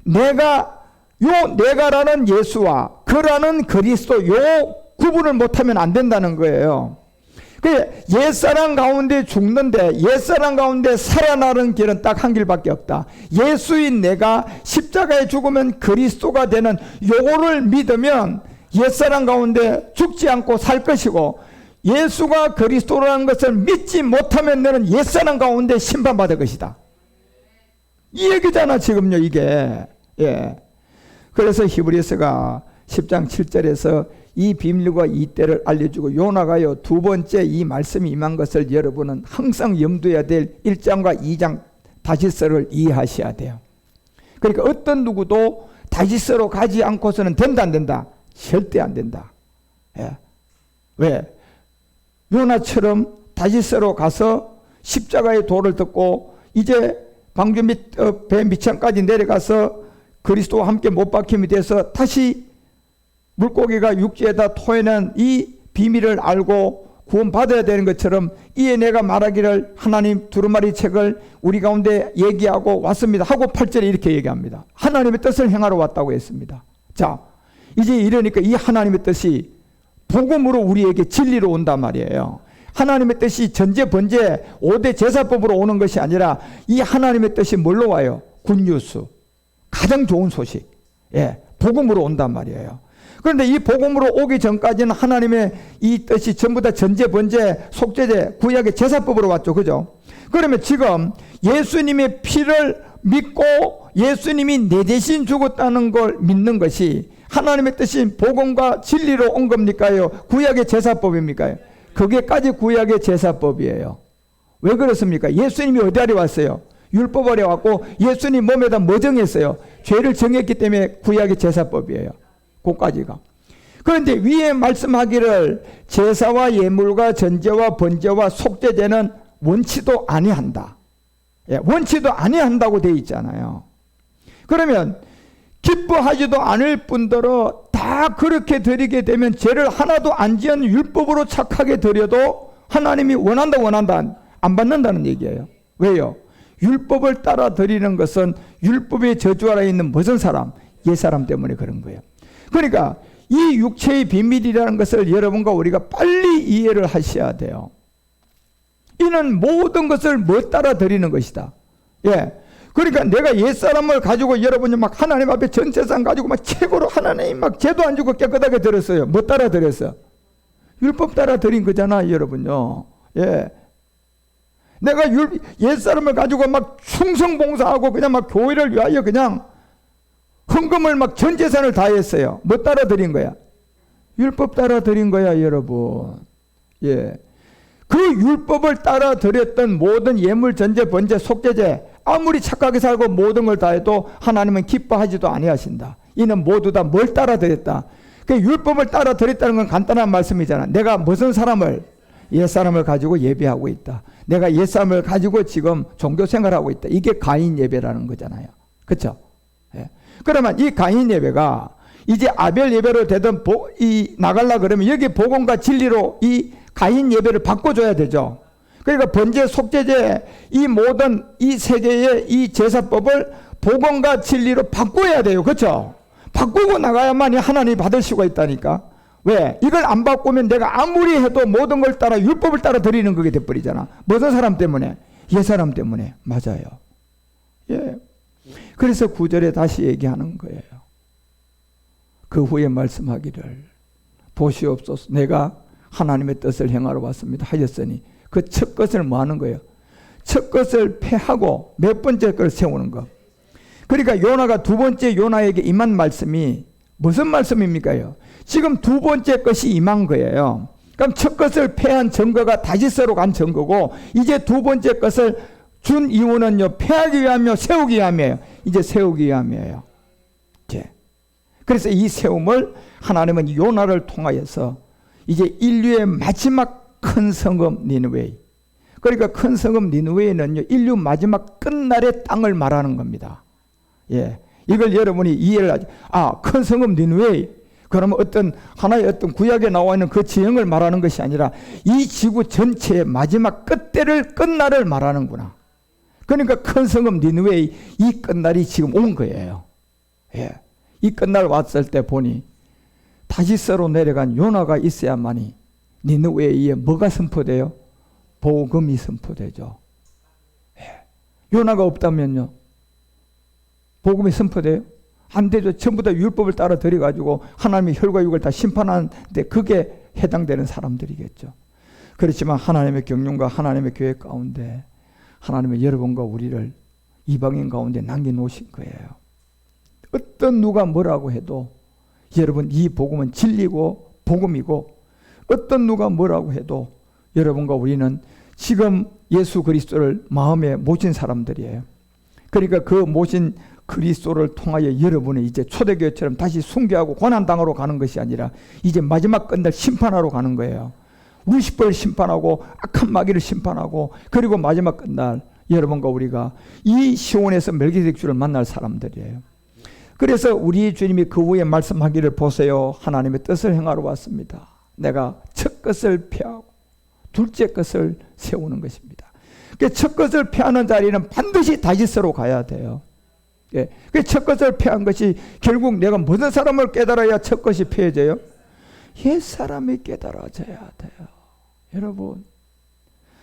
내가라는 예수와 그라는 그리스도 요 구분을 못하면 안 된다는 거예요. 옛사람 가운데 죽는데 옛사람 가운데 살아나는 길은 딱 한 길밖에 없다. 예수인 내가 십자가에 죽으면 그리스도가 되는 요거를 믿으면 옛사람 가운데 죽지 않고 살 것이고, 예수가 그리스도라는 것을 믿지 못하면 너는 옛사람 가운데 심판받을 것이다. 이 얘기잖아 지금요 이게. 예. 그래서 히브리서가 10장 7절에서 이 비밀과 이 때를 알려주고, 요나가요 두 번째 이 말씀이 임한 것을 여러분은 항상 염두해야 될 1장과 2장 다시서를 이해하셔야 돼요. 그러니까 어떤 누구도 다시서로 가지 않고서는 된다 안 된다? 절대 안 된다. 예. 왜? 요나처럼 다시서로 가서 십자가의 도를 듣고 이제 방주 배 밑창까지 내려가서 그리스도와 함께 못 박힘이 돼서 다시 물고기가 육지에다 토해낸 이 비밀을 알고 구원받아야 되는 것처럼, 이에 내가 말하기를 하나님 두루마리 책을 우리 가운데 얘기하고 왔습니다 하고 8절에 이렇게 얘기합니다. 하나님의 뜻을 행하러 왔다고 했습니다. 자, 이제 이러니까 이 하나님의 뜻이 복음으로 우리에게 진리로 온단 말이에요. 하나님의 뜻이 전제 번제 5대 제사법으로 오는 것이 아니라 이 하나님의 뜻이 뭘로 와요? 굿뉴스, 가장 좋은 소식, 예, 복음으로 온단 말이에요. 그런데 이 복음으로 오기 전까지는 하나님의 이 뜻이 전부 다 전제, 번제, 속죄제, 구약의 제사법으로 왔죠. 그죠? 그러면 지금 예수님의 피를 믿고 예수님이 내 대신 죽었다는 걸 믿는 것이 하나님의 뜻인 복음과 진리로 온 겁니까요? 구약의 제사법입니까요? 그게까지 구약의 제사법이에요. 왜 그렇습니까? 예수님이 어디 아래 왔어요? 율법 아래 왔고 예수님 몸에다 뭐 정했어요? 죄를 정했기 때문에 구약의 제사법이에요. 그까지가. 그런데 위에 말씀하기를 제사와 예물과 전제와 번제와 속죄제는 원치도 아니한다. 예, 원치도 아니한다고 되어 있잖아요. 그러면 기뻐하지도 않을 뿐더러 다 그렇게 드리게 되면 죄를 하나도 안 지은 율법으로 착하게 드려도 하나님이 원한다 안 받는다는 얘기예요. 왜요? 율법을 따라 드리는 것은 율법의 저주 아래 있는 무슨 사람? 옛사람 때문에 그런 거예요. 그러니까 이 육체의 비밀이라는 것을 여러분과 우리가 빨리 이해를 하셔야 돼요. 이는 모든 것을 뭐 따라 드리는 것이다. 예. 그러니까 내가 옛사람을 가지고 여러분이 막 하나님 앞에 전 재산 가지고 막 최고로 하나님 막 죄도 안 주고 깨끗하게 드렸어요. 뭐 따라 드렸어? 율법 따라 드린 거잖아, 여러분요. 예. 내가 옛사람을 가지고 막 충성봉사하고 그냥 막 교회를 위하여 그냥 헌금을 막 전 재산을 다 했어요. 뭐 따라 드린 거야? 율법 따라 드린 거야, 여러분. 예. 그 율법을 따라 드렸던 모든 예물, 전제, 번제, 속죄제 아무리 착하게 살고 모든 걸 다 해도 하나님은 기뻐하지도 아니하신다. 이는 모두 다 뭘 따라 드렸다? 그 율법을 따라 드렸다는 건 간단한 말씀이잖아. 내가 무슨 사람을 옛사람을 가지고 예배하고 있다. 내가 옛사람을 가지고 지금 종교 생활하고 있다. 이게 가인 예배라는 거잖아요. 그렇죠? 예. 그러면 이 가인 예배가 이제 아벨 예배로 되든 나가려 그러면 여기 복음과 진리로 이 가인 예배를 바꿔줘야 되죠. 그러니까 번제, 속죄제 이 모든 이 세계의 이 제사법을 복음과 진리로 바꿔야 돼요. 그렇죠? 바꾸고 나가야만이 하나님이 받을 수가 있다니까. 왜? 이걸 안 바꾸면 내가 아무리 해도 모든 걸 따라 율법을 따라 드리는 거게 돼버리잖아. 무슨 사람 때문에? 옛사람 때문에. 맞아요. 예. 그래서 9절에 다시 얘기하는 거예요. 그 후에 말씀하기를 보시옵소서 내가 하나님의 뜻을 행하러 왔습니다 하였으니 그 첫 것을 뭐 하는 거예요? 첫 것을 패하고 몇 번째 걸 세우는 거. 그러니까 요나가 두 번째 요나에게 임한 말씀이 무슨 말씀입니까요? 지금 두 번째 것이 임한 거예요. 그럼 첫 것을 패한 증거가 다시스로 간 증거고 이제 두 번째 것을 준 이유는요 패하기 위하며 세우기 위함이에요. 이제 세우기 위함이에요. 그래서 이 세움을 하나님은 요나를 통하여서 이제 인류의 마지막 큰 성읍 니느웨이. 그러니까 큰 성읍 니느웨이는요 인류 마지막 끝날의 땅을 말하는 겁니다. 예, 이걸 여러분이 이해를 하죠. 큰 성읍 니느웨이. 그러면 어떤 하나의 어떤 구약에 나와 있는 그 지형을 말하는 것이 아니라 이 지구 전체의 마지막 끝날을 말하는구나. 그러니까 큰 성읍 니느웨이 이 끝날이 지금 온 거예요. 예, 이 끝날 왔을 때 보니 다시스로 내려간 요나가 있어야만이 니느웨이에 뭐가 선포돼요? 복음이 선포되죠. 예. 요나가 없다면요 복음이 선포돼요? 안 되죠. 전부 다 율법을 따라 들여가지고 하나님의 혈과 육을 다 심판하는데 그게 해당되는 사람들이겠죠. 그렇지만 하나님의 경륜과 하나님의 교회 가운데 하나님의 여러분과 우리를 이방인 가운데 남겨놓으신 거예요. 어떤 누가 뭐라고 해도 여러분 이 복음은 진리고 복음이고 어떤 누가 뭐라고 해도 여러분과 우리는 지금 예수 그리스도를 마음에 모신 사람들이에요. 그러니까 그 모신 그리스도를 통하여 여러분이 이제 초대교회처럼 다시 숭배하고 고난당하러 가는 것이 아니라 이제 마지막 끝날 심판하러 가는 거예요. 루시퍼를 심판하고 악한 마귀를 심판하고 그리고 마지막 끝날 여러분과 우리가 이 시온에서 멜기세덱 주를 만날 사람들이에요. 그래서 우리 주님이 그 후에 말씀하기를 보세요. 하나님의 뜻을 행하러 왔습니다. 내가 첫 것을 펴고 둘째 것을 세우는 것입니다. 첫 것을 펴는 자리는 반드시 다시스로 가야 돼요. 예. 첫 것을 펴한 것이 결국 내가 무슨 사람을 깨달아야 첫 것이 펴져요? 옛 사람이 깨달아져야 돼요. 여러분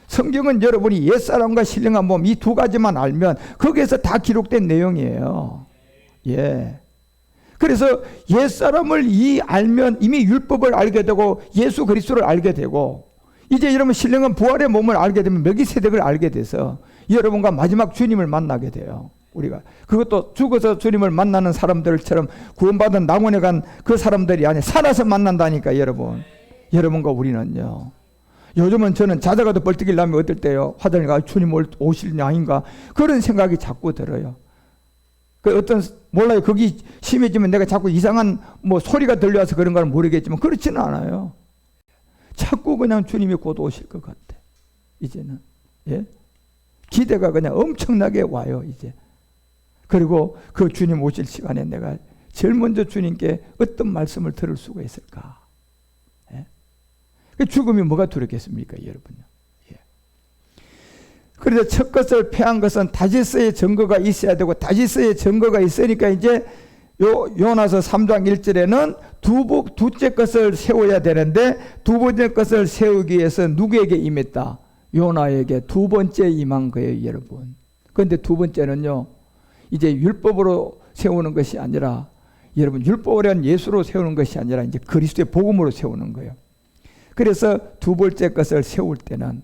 성경은 여러분이 옛 사람과 신령한 몸 이 두 가지만 알면 거기에서 다 기록된 내용이에요. 예. 그래서 옛사람을 알면 이미 율법을 알게 되고 예수 그리스도를 알게 되고, 이제 여러분 신령한 부활의 몸을 알게 되면 멜기세덱을 알게 돼서 여러분과 마지막 주님을 만나게 돼요. 우리가 그것도 죽어서 주님을 만나는 사람들처럼 구원받은 낙원에 간 그 사람들이 아니라 살아서 만난다니까. 여러분과 우리는요. 요즘은 저는 자다가도 벌떡 일어나면 어떨 때요, 화장실 가 주님 오실 양인가 그런 생각이 자꾸 들어요. 그 어떤 몰라요. 거기 심해지면 내가 자꾸 이상한 소리가 들려와서 그런가는 모르겠지만 그렇지는 않아요. 자꾸 그냥 주님이 곧 오실 것 같아. 이제는 기대가 그냥 엄청나게 와요. 이제 그리고 그 주님 오실 시간에 내가 제일 먼저 주님께 어떤 말씀을 들을 수가 있을까? 죽음이 뭐가 두렵겠습니까, 여러분요? 그래서 첫 것을 패한 것은 다시스의 증거가 있어야 되고, 다시스의 증거가 있으니까 이제 요나서 3장 1절에는 두째 것을 세워야 되는데, 두 번째 것을 세우기 위해서 누구에게 임했다? 요나에게 두 번째 임한 거예요, 여러분. 그런데 두 번째는요, 이제 율법으로 세우는 것이 아니라, 여러분, 율법이란 예수로 세우는 것이 아니라 이제 그리스도의 복음으로 세우는 거예요. 그래서 두 번째 것을 세울 때는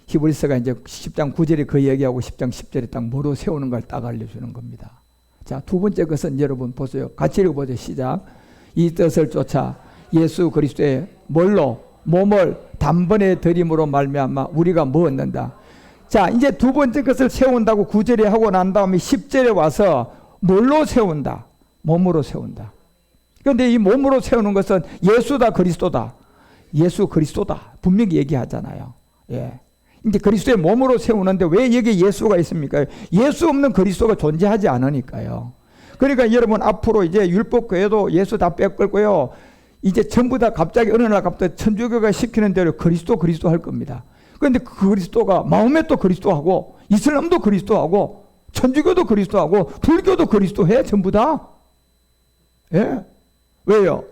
히브리서가 이제 10장 9절에 그 얘기하고 10장 10절에 딱 뭐로 세우는 걸 딱 알려주는 겁니다. 자, 두 번째 것은 여러분 보세요. 같이 읽어보죠. 시작. 이 뜻을 쫓아 예수 그리스도의 몸을 단번에 드림으로 말미암아 우리가 뭐 얻는다. 자, 이제 두 번째 것을 세운다고 9절에 하고 난 다음에 10절에 와서 뭘로 세운다? 몸으로 세운다. 그런데 이 몸으로 세우는 것은 예수다, 그리스도다. 예수 그리스도다. 분명히 얘기하잖아요. 이제 그리스도의 몸으로 세우는데 왜 여기 예수가 있습니까? 예수 없는 그리스도가 존재하지 않으니까요. 그러니까 여러분 앞으로 이제 율법 교회도 예수 다 빼끌고요. 이제 전부 다 갑자기 어느 날 갑자기 천주교가 시키는 대로 그리스도 할 겁니다. 그런데 그 그리스도가 마호메도 그리스도하고 이슬람도 그리스도하고 천주교도 그리스도하고 불교도 그리스도해 전부 다. 왜요?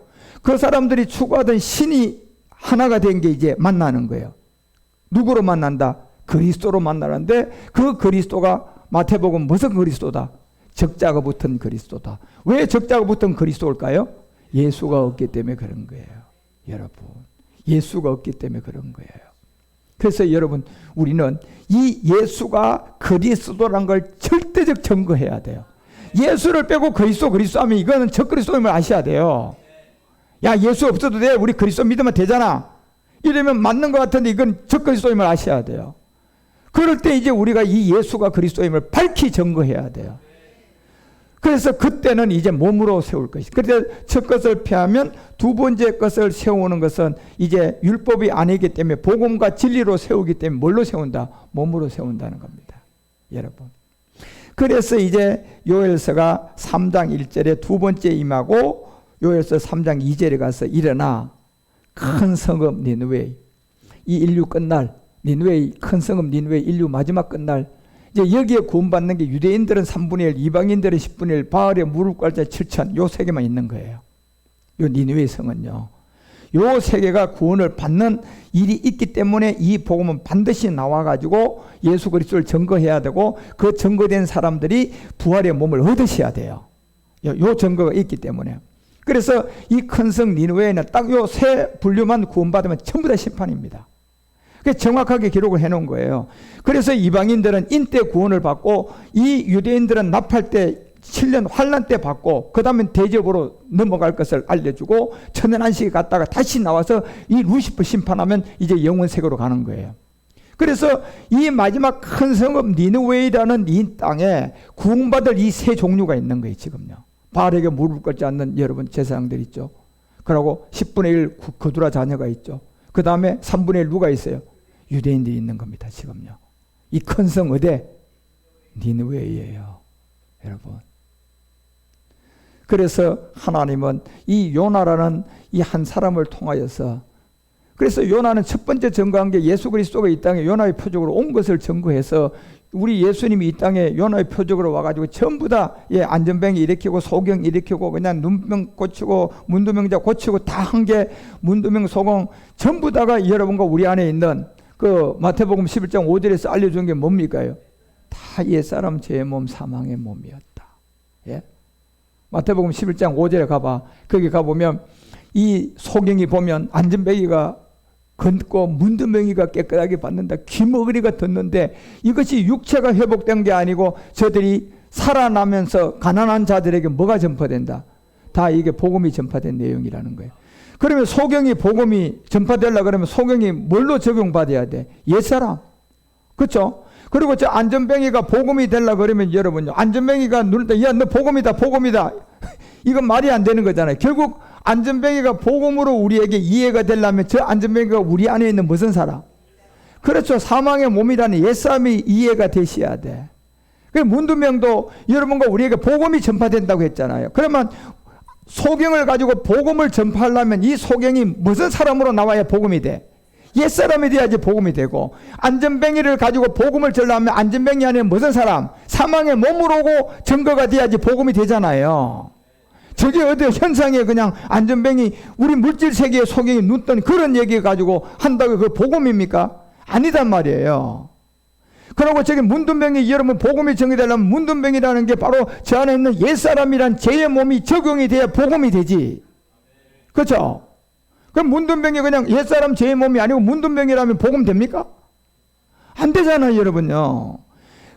그 사람들이 추구하던 신이 하나가 된 게 이제 만나는 거예요. 누구로 만난다? 그리스도로 만나는데 그 그리스도가 마태복음 무슨 그리스도다? 적자가 붙은 그리스도다. 왜 적자가 붙은 그리스도일까요? 예수가 없기 때문에 그런 거예요. 여러분, 예수가 없기 때문에 그런 거예요. 그래서 여러분, 우리는 이 예수가 그리스도란 걸 절대적 증거해야 돼요. 예수를 빼고 그리스도 하면 이거는 적그리스도임을 아셔야 돼요. 야, 예수 없어도 돼. 우리 그리스도 믿으면 되잖아. 이러면 맞는 것 같은데 이건 적그리스도임을 아셔야 돼요. 그럴 때 이제 우리가 이 예수가 그리스도임을 밝히 증거해야 돼요. 그래서 그때는 이제 몸으로 세울 것이. 그런데 첫 것을 피하면 두 번째 것을 세우는 것은 이제 율법이 아니기 때문에 복음과 진리로 세우기 때문에 뭘로 세운다? 몸으로 세운다는 겁니다. 여러분. 그래서 이제 요엘서가 3장 1절에 두 번째 임하고 요엘서 3장 2절에 가서 일어나 큰 성읍 니느웨, 이 인류 끝날 니느웨, 큰 성읍 니느웨 인류 마지막 끝날, 이제 여기에 구원받는 게 유대인들은 3분의 1, 이방인들은 10분의 1, 바알의 무릎 꿇자 7천, 요 세 개만 있는 거예요. 요 니느웨 성은요. 요 세 개가 구원을 받는 일이 있기 때문에 이 복음은 반드시 나와가지고 예수 그리스도를 증거해야 되고, 그 증거된 사람들이 부활의 몸을 얻으셔야 돼요. 요 증거가 있기 때문에. 그래서 이 큰 성 니느웨에는 딱 요 세 분류만 구원받으면 전부 다 심판입니다. 정확하게 기록을 해놓은 거예요. 그래서 이방인들은 인때 구원을 받고, 이 유대인들은 납할 때 7년 환란 때 받고, 그 다음에 대접으로 넘어갈 것을 알려주고, 천년 안식에 갔다가 다시 나와서 이 루시퍼 심판하면 이제 영원 세계로 가는 거예요. 그래서 이 마지막 큰 성읍 니느웨이라는 이 땅에 구원받을 이 세 종류가 있는 거예요. 지금요. 바알에게 무릎 꿇지 않는 여러분 제사장들 있죠. 그리고 10분의 1 거두라 자녀가 있죠. 그 다음에 3분의 1 누가 있어요? 유대인들이 있는 겁니다. 지금요. 이 큰 성 어디? 니느웨이예요. 여러분. 그래서 하나님은 이 요나라는 이 한 사람을 통하여서, 그래서 요나는 첫 번째 증거한 게 예수 그리스도가 이 땅에 요나의 표적으로 온 것을 증거해서, 우리 예수님이 이 땅에 요나의 표적으로 와가지고 전부 다 안전병 일으키고 소경 일으키고 그냥 눈병 고치고 문두명자 고치고 다 한 게 문두명 소경 전부 다가 여러분과 우리 안에 있는 그 마태복음 11장 5절에서 알려준 게 뭡니까요? 다 옛사람 죄의 몸 사망의 몸이었다. 예? 마태복음 11장 5절에 가봐. 거기 가보면 이 소경이 보면 안전뱅이가 걷고 문둥뱅이가 깨끗하게 받는다. 귀머거리가 듣는데 이것이 육체가 회복된 게 아니고 저들이 살아나면서 가난한 자들에게 뭐가 전파된다? 다 이게 복음이 전파된 내용이라는 거예요. 그러면 소경이 복음이 전파되려고 그러면 소경이 뭘로 적용받아야 돼? 옛사람. 그렇죠? 그리고 저 안전뱅이가 복음이 되려고 그러면 여러분요. 안전뱅이가 눈을 때, 야, 너 복음이다, 복음이다. 이건 말이 안 되는 거잖아요. 결국 안전뱅이가 복음으로 우리에게 이해가 되려면 저 안전뱅이가 우리 안에 있는 무슨 사람? 그렇죠. 사망의 몸이라는 옛사람이 이해가 되셔야 돼. 그 문둥병도 여러분과 우리에게 복음이 전파된다고 했잖아요. 그러면 소경을 가지고 복음을 전파하려면 이 소경이 무슨 사람으로 나와야 복음이 돼? 옛사람이 돼야지 복음이 되고, 안전뱅이를 가지고 복음을 전하면 안전뱅이 안에 무슨 사람? 사망의 몸으로 오고 증거가 돼야지 복음이 되잖아요. 저게 어디 현상에 그냥 안전뱅이 우리 물질 세계의 소경이 눈뜬 그런 얘기 가지고 한다고 그 복음입니까? 아니단 말이에요. 그리고 저기 문둥병이 여러분 복음이 정의되려면 문둥병이라는 게 바로 저 안에 있는 옛사람이란 죄의 몸이 적용이 돼야 복음이 되지. 그렇죠? 그럼 문둥병이 그냥 옛사람 죄의 몸이 아니고 문둥병이라면 복음 됩니까? 안 되잖아요, 여러분요.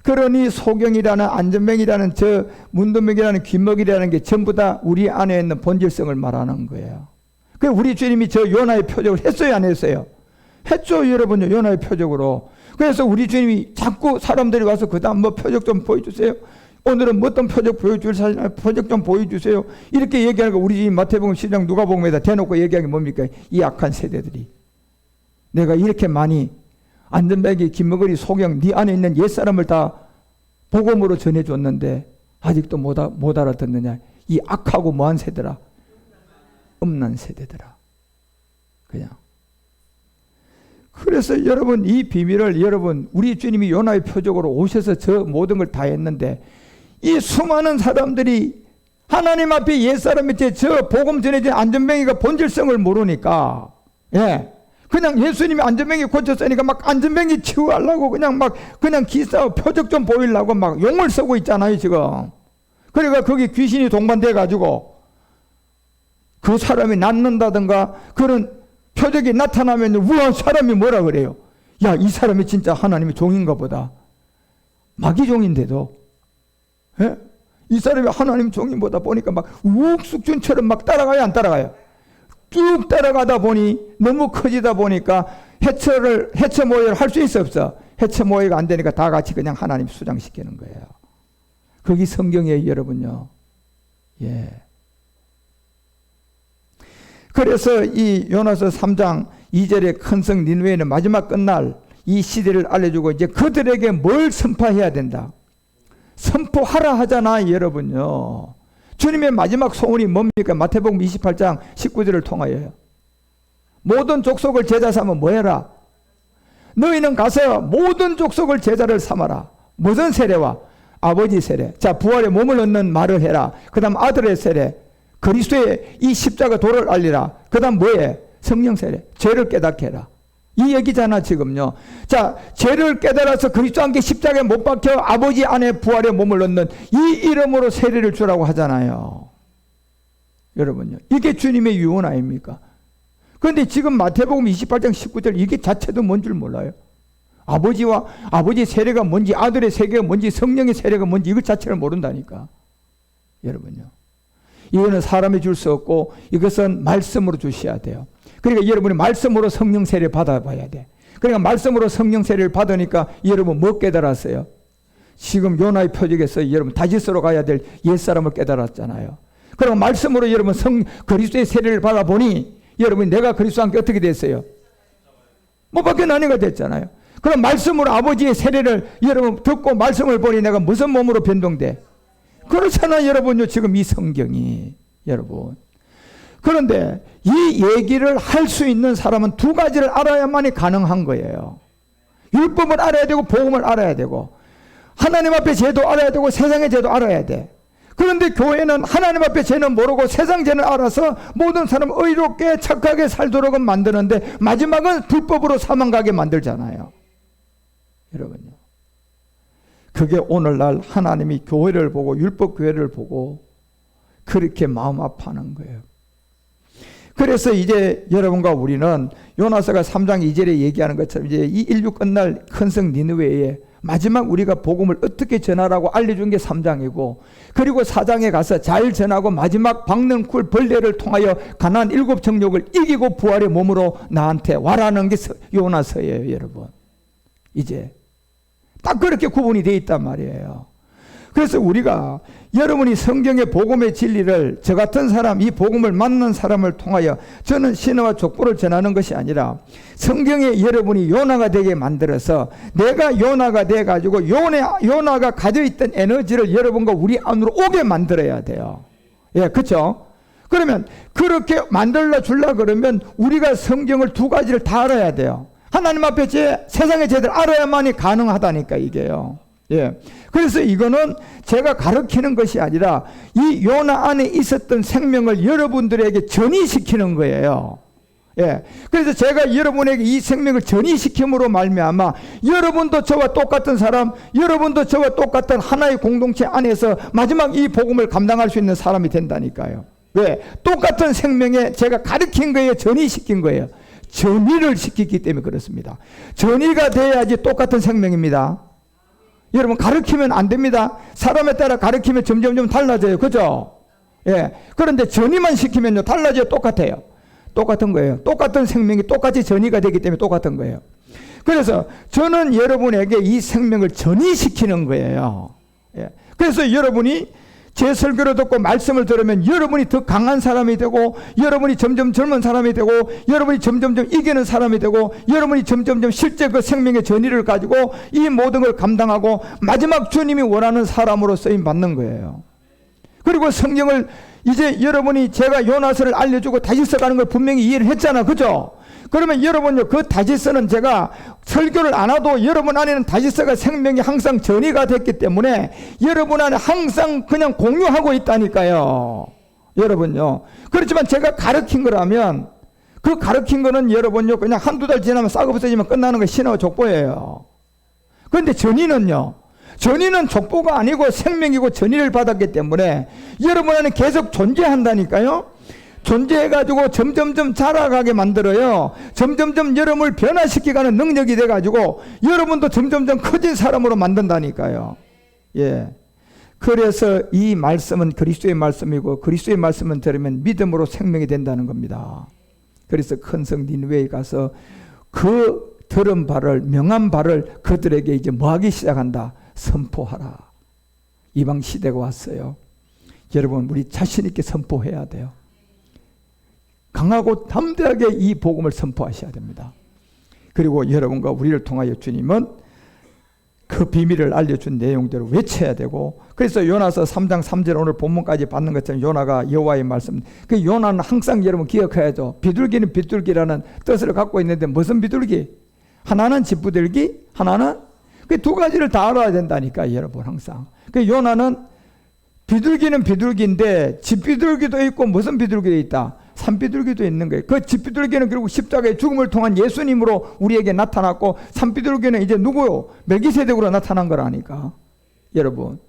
그러니 소경이라는 안전병이라는 저 문둥병이라는 귀먹이라는 게 전부 다 우리 안에 있는 본질성을 말하는 거예요. 그 우리 주님이 저 요나의 표적을 했어요, 안 했어요? 했죠, 여러분요. 요나의 표적으로. 그래서 우리 주님이 자꾸 사람들이 와서 그 다음 뭐 표적 좀 보여주세요. 오늘은 뭐 어떤 표적 보여줄 사람 표적 좀 보여주세요. 이렇게 얘기하는 거 우리 주님 마태복음 10장 누가복음에다 대놓고 얘기하는 게 뭡니까? 이 악한 세대들이. 내가 이렇게 많이 안전뱅이 김머거리 소경 네 안에 있는 옛사람을 다 복음으로 전해줬는데 아직도 못 알아듣느냐. 이 악하고 뭐한 세대라? 음란 세대더라. 그냥. 그래서 여러분 이 비밀을 여러분 우리 주님이 요나의 표적으로 오셔서 저 모든 걸 다 했는데 이 수많은 사람들이 하나님 앞에 옛사람이 저 복음 전해진 안전뱅이가 본질성을 모르니까 그냥 예수님이 안전뱅이 고쳤으니까 막 안전뱅이 치유하려고 그냥 기싸고 표적 좀 보이려고 막 용을 쓰고 있잖아요 지금. 그러니까 거기 귀신이 동반돼 가지고 그 사람이 낫는다든가 그런 표적이 나타나면 우와 사람이 뭐라 그래요? 야, 이 사람이 진짜 하나님의 종인가 보다. 마귀 종인데도 이 사람이 하나님 종인보다 보니까 막 욱숙준처럼 막 따라가요, 안 따라가요? 쭉 따라가다 보니 너무 커지다 보니까 해처 모여를 할 수 있어 없어? 해처 모여가 안 되니까 다 같이 그냥 하나님 수장시키는 거예요. 거기 성경이에요, 여러분요. 예. 그래서 이 요나서 3장 2절의 큰 성 니느웨는 마지막 끝날 이 시대를 알려주고 이제 그들에게 뭘 선포해야 된다? 선포하라 하잖아, 여러분요. 주님의 마지막 소원이 뭡니까? 마태복음 28장 19절을 통하여요. 모든 족속을 제자 삼아 뭐 해라? 너희는 가서 모든 족속을 제자를 삼아라. 무슨 세례와? 아버지 세례. 자, 부활의 몸을 얻는 말을 해라. 그 다음 아들의 세례. 그리스도의 이 십자가 도를 알리라. 그 다음 뭐에? 성령 세례. 죄를 깨닫게 해라. 이 얘기잖아 지금요. 자, 죄를 깨달아서 그리스도 함께 십자가에 못 박혀 아버지 안에 부활의 몸을 얻는 이 이름으로 세례를 주라고 하잖아요. 여러분요. 이게 주님의 유언 아닙니까? 그런데 지금 마태복음 28장 19절 이게 자체도 뭔 줄 몰라요. 아버지와 아버지의 세례가 뭔지 아들의 세례가 뭔지 성령의 세례가 뭔지 이것 자체를 모른다니까. 여러분요. 이거는 사람이 줄 수 없고 이것은 말씀으로 주셔야 돼요. 그러니까 여러분이 말씀으로 성령 세례 받아봐야 돼. 그러니까 말씀으로 성령 세례를 받으니까 여러분 뭐 깨달았어요? 지금 요나의 표적에서 여러분 다시스로 가야 될 옛사람을 깨달았잖아요. 그리고 말씀으로 여러분 그리스도의 세례를 받아보니 여러분이 내가 그리스도와 함께 어떻게 됐어요? 못 박힌 아내가 됐잖아요. 그럼 말씀으로 아버지의 세례를 여러분 듣고 말씀을 보니 내가 무슨 몸으로 변동돼? 그렇잖아요, 여러분요. 지금 이 성경이 여러분. 그런데 이 얘기를 할 수 있는 사람은 두 가지를 알아야만이 가능한 거예요. 율법을 알아야 되고 복음을 알아야 되고 하나님 앞에 죄도 알아야 되고 세상의 죄도 알아야 돼. 그런데 교회는 하나님 앞에 죄는 모르고 세상 죄는 알아서 모든 사람 의롭게 착하게 살도록 만드는데 마지막은 불법으로 사망 가게 만들잖아요. 여러분요. 그게 오늘날 하나님이 교회를 보고 율법 교회를 보고 그렇게 마음 아파하는 거예요. 그래서 이제 여러분과 우리는 요나서가 3장 2절에 얘기하는 것처럼 이제 이 인류 끝날 큰 성 니느웨에 마지막 우리가 복음을 어떻게 전하라고 알려준 게 3장이고, 그리고 4장에 가서 잘 전하고 마지막 박능쿨 벌레를 통하여 가나안 7 정욕을 이기고 부활의 몸으로 나한테 와라는 게 요나서예요. 여러분, 이제 딱 그렇게 구분이 되어 있단 말이에요. 그래서 우리가 여러분이 성경의 복음의 진리를, 저 같은 사람, 이 복음을 만난 사람을 통하여 저는 신화와 족보를 전하는 것이 아니라 성경에 여러분이 요나가 되게 만들어서 내가 요나가 돼가지고 요나가 가져있던 에너지를 여러분과 우리 안으로 오게 만들어야 돼요. 예, 그렇죠? 그러면 그렇게 만들어 주려 그러면 우리가 성경을 2가지를 다 알아야 돼요. 하나님 앞에 세상의 죄들 알아야만이 가능하다니까, 이게요. 예. 그래서 이거는 제가 가르치는 것이 아니라 이 요나 안에 있었던 생명을 여러분들에게 전이시키는 거예요. 예. 그래서 제가 여러분에게 이 생명을 전이시킴으로 말미암아 여러분도 저와 똑같은 사람, 여러분도 저와 똑같은 하나의 공동체 안에서 마지막 이 복음을 감당할 수 있는 사람이 된다니까요. 왜? 똑같은 생명에 제가 가르친 거예요. 전이시킨 거예요. 전이를 시키기 때문에 그렇습니다. 전이가 돼야지 똑같은 생명입니다. 여러분, 가르치면 안 됩니다. 사람에 따라 가르치면 점점 달라져요. 그죠? 예. 그런데 전이만 시키면요, 달라져요. 똑같아요. 똑같은 거예요. 똑같은 생명이 똑같이 전이가 되기 때문에 똑같은 거예요. 그래서 저는 여러분에게 이 생명을 전이시키는 거예요. 예. 그래서 여러분이 제 설교를 듣고 말씀을 들으면 여러분이 더 강한 사람이 되고, 여러분이 점점 젊은 사람이 되고, 여러분이 점점 이기는 사람이 되고, 여러분이 점점 실제 그 생명의 전의를 가지고 이 모든 걸 감당하고 마지막 주님이 원하는 사람으로 쓰임 받는 거예요. 그리고 성경을 이제 여러분이 제가 요나서를 알려주고 다시 써가는 걸 분명히 이해를 했잖아. 그죠? 그러면 여러분요, 그 다시서는 제가 설교를 안 해도 여러분 안에는 다시서가 생명이 항상 전이가 됐기 때문에 여러분 안에 항상 그냥 공유하고 있다니까요. 여러분요. 그렇지만 제가 가르친 거라면 그 가르친 거는 여러분요, 그냥 1-2달 지나면 싹 없어지면 끝나는 거 신화와 족보예요. 그런데 전이는요, 전이는 족보가 아니고 생명이고 전이를 받았기 때문에 여러분 안에 계속 존재한다니까요. 존재해가지고 점점점 자라가게 만들어요. 점점점 여러분을 변화시키가는 능력이 돼가지고 여러분도 점점점 커진 사람으로 만든다니까요. 예. 그래서 이 말씀은 그리스도의 말씀이고 그리스도의 말씀은 들으면 믿음으로 생명이 된다는 겁니다. 그래서 큰 성 니느웨에 가서 그 들은 바를, 명한 바를 그들에게 이제 뭐하기 시작한다? 선포하라. 이방 시대가 왔어요. 여러분, 우리 자신 있게 선포해야 돼요. 강하고 담대하게 이 복음을 선포하셔야 됩니다. 그리고 여러분과 우리를 통하여 주님은 그 비밀을 알려준 내용대로 외쳐야 되고, 그래서 요나서 3장 3절 오늘 본문까지 받는 것처럼 요나가 여호와의 말씀, 그 요나는 항상 여러분 기억해야죠. 비둘기는 비둘기라는 뜻을 갖고 있는데 무슨 비둘기? 하나는 집비둘기, 하나는 그 2가지를 다 알아야 된다니까 여러분. 항상 그 요나는 비둘기는 비둘기인데 집비둘기도 있고 무슨 비둘기도 있다? 산비둘기도 있는 거예요. 그 집비둘기는 결국 십자가의 죽음을 통한 예수님으로 우리에게 나타났고, 산비둘기는 이제 누구요? 멜기세덱으로 나타난 거라니까 여러분.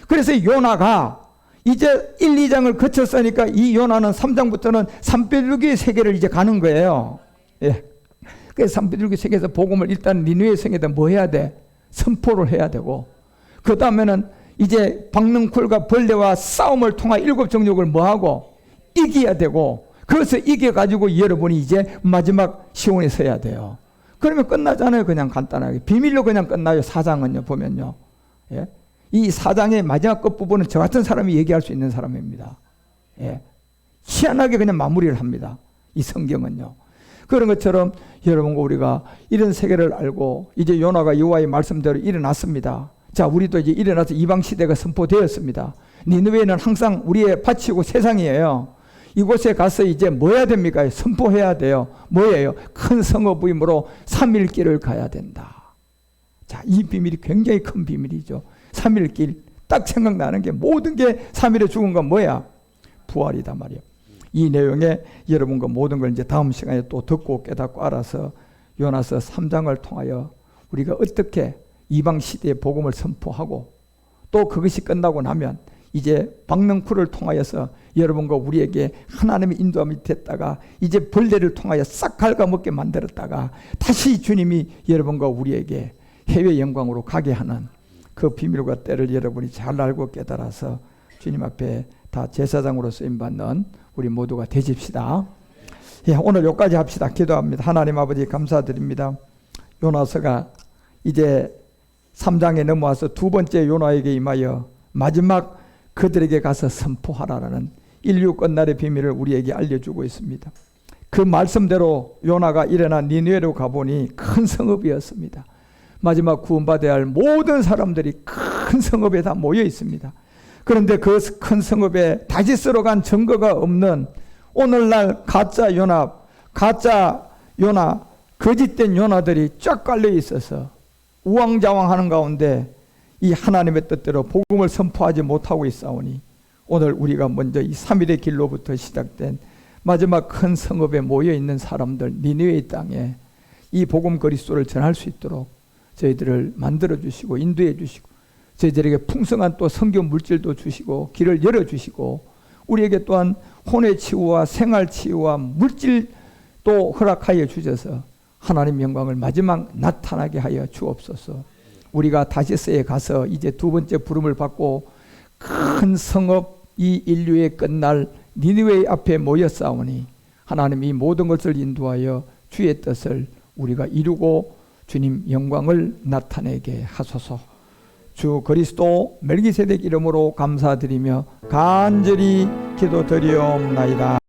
그래서 요나가 이제 1, 2장을 거쳤으니까 이 요나는 3장부터는 산비둘기 세계를 이제 가는 거예요. 예. 그래서 산비둘기 세계에서 복음을 일단 니느웨 성에다 뭐 해야 돼? 선포를 해야 되고, 그 다음에는 이제 박능쿨과 벌레와 싸움을 통한 7 정욕을 뭐하고? 이겨야 되고, 그것을 이겨가지고 여러분이 이제 마지막 시온에 서야 돼요. 그러면 끝나잖아요. 그냥 간단하게. 비밀로 그냥 끝나요. 4장은요, 보면요. 예? 이 4장의 마지막 끝부분은 저 같은 사람이 얘기할 수 있는 사람입니다. 예? 희한하게 그냥 마무리를 합니다. 이 성경은요. 그런 것처럼 여러분과 우리가 이런 세계를 알고 이제 요나가 여호와의 말씀대로 일어났습니다. 자, 우리도 이제 일어나서 이방 시대가 선포되었습니다. 니느웨는 항상 우리의 밭이고 세상이에요. 이곳에 가서 이제 뭐 해야 됩니까? 선포해야 돼요. 뭐예요? 큰 성읍임으로 3일길을 가야 된다. 자, 이 비밀이 굉장히 큰 비밀이죠. 3일길. 딱 생각나는 게 모든 게 3일에 죽은 건 뭐야? 부활이다 말이에요. 이 내용에 여러분과 모든 걸 이제 다음 시간에 또 듣고 깨닫고 알아서 요나서 3장을 통하여 우리가 어떻게 이방 시대의 복음을 선포하고 또 그것이 끝나고 나면 이제 박능풀을 통하여서 여러분과 우리에게 하나님의 인도함이 됐다가 이제 벌레를 통하여 싹 갉아먹게 만들었다가 다시 주님이 여러분과 우리에게 해외 영광으로 가게 하는 그 비밀과 때를 여러분이 잘 알고 깨달아서 주님 앞에 다 제사장으로 쓰임받는 우리 모두가 되십시다. 예, 오늘 여기까지 합시다. 기도합니다. 하나님 아버지 감사드립니다. 요나서가 이제 3장에 넘어와서 두 번째 요나에게 임하여 마지막 그들에게 가서 선포하라라는 인류 끝날의 비밀을 우리에게 알려주고 있습니다. 그 말씀대로 요나가 일어나 니느웨로 가보니 큰 성읍이었습니다. 마지막 구원받아야 할 모든 사람들이 큰 성읍에 다 모여 있습니다. 그런데 그 큰 성읍에 다시스로 간 증거가 없는 오늘날 가짜 요나, 거짓된 요나들이 쫙 깔려 있어서 우왕좌왕하는 가운데 이 하나님의 뜻대로 복음을 선포하지 못하고 있사오니 오늘 우리가 먼저 이 3일의 길로부터 시작된 마지막 큰 성읍에 모여있는 사람들 니느웨의 땅에 이 복음 그리스도를 전할 수 있도록 저희들을 만들어 주시고 인도해 주시고 저희들에게 풍성한 또 성경 물질도 주시고 길을 열어주시고 우리에게 또한 혼의 치유와 생활 치유와 물질도 허락하여 주셔서 하나님 영광을 마지막 나타나게 하여 주옵소서. 우리가 다시스에 가서 이제 두 번째 부름을 받고 큰 성읍 이 인류의 끝날 니느웨 앞에 모였사오니 하나님 이 모든 것을 인도하여 주의 뜻을 우리가 이루고 주님 영광을 나타내게 하소서. 주 그리스도 멜기세덱 이름으로 감사드리며 간절히 기도드리옵나이다.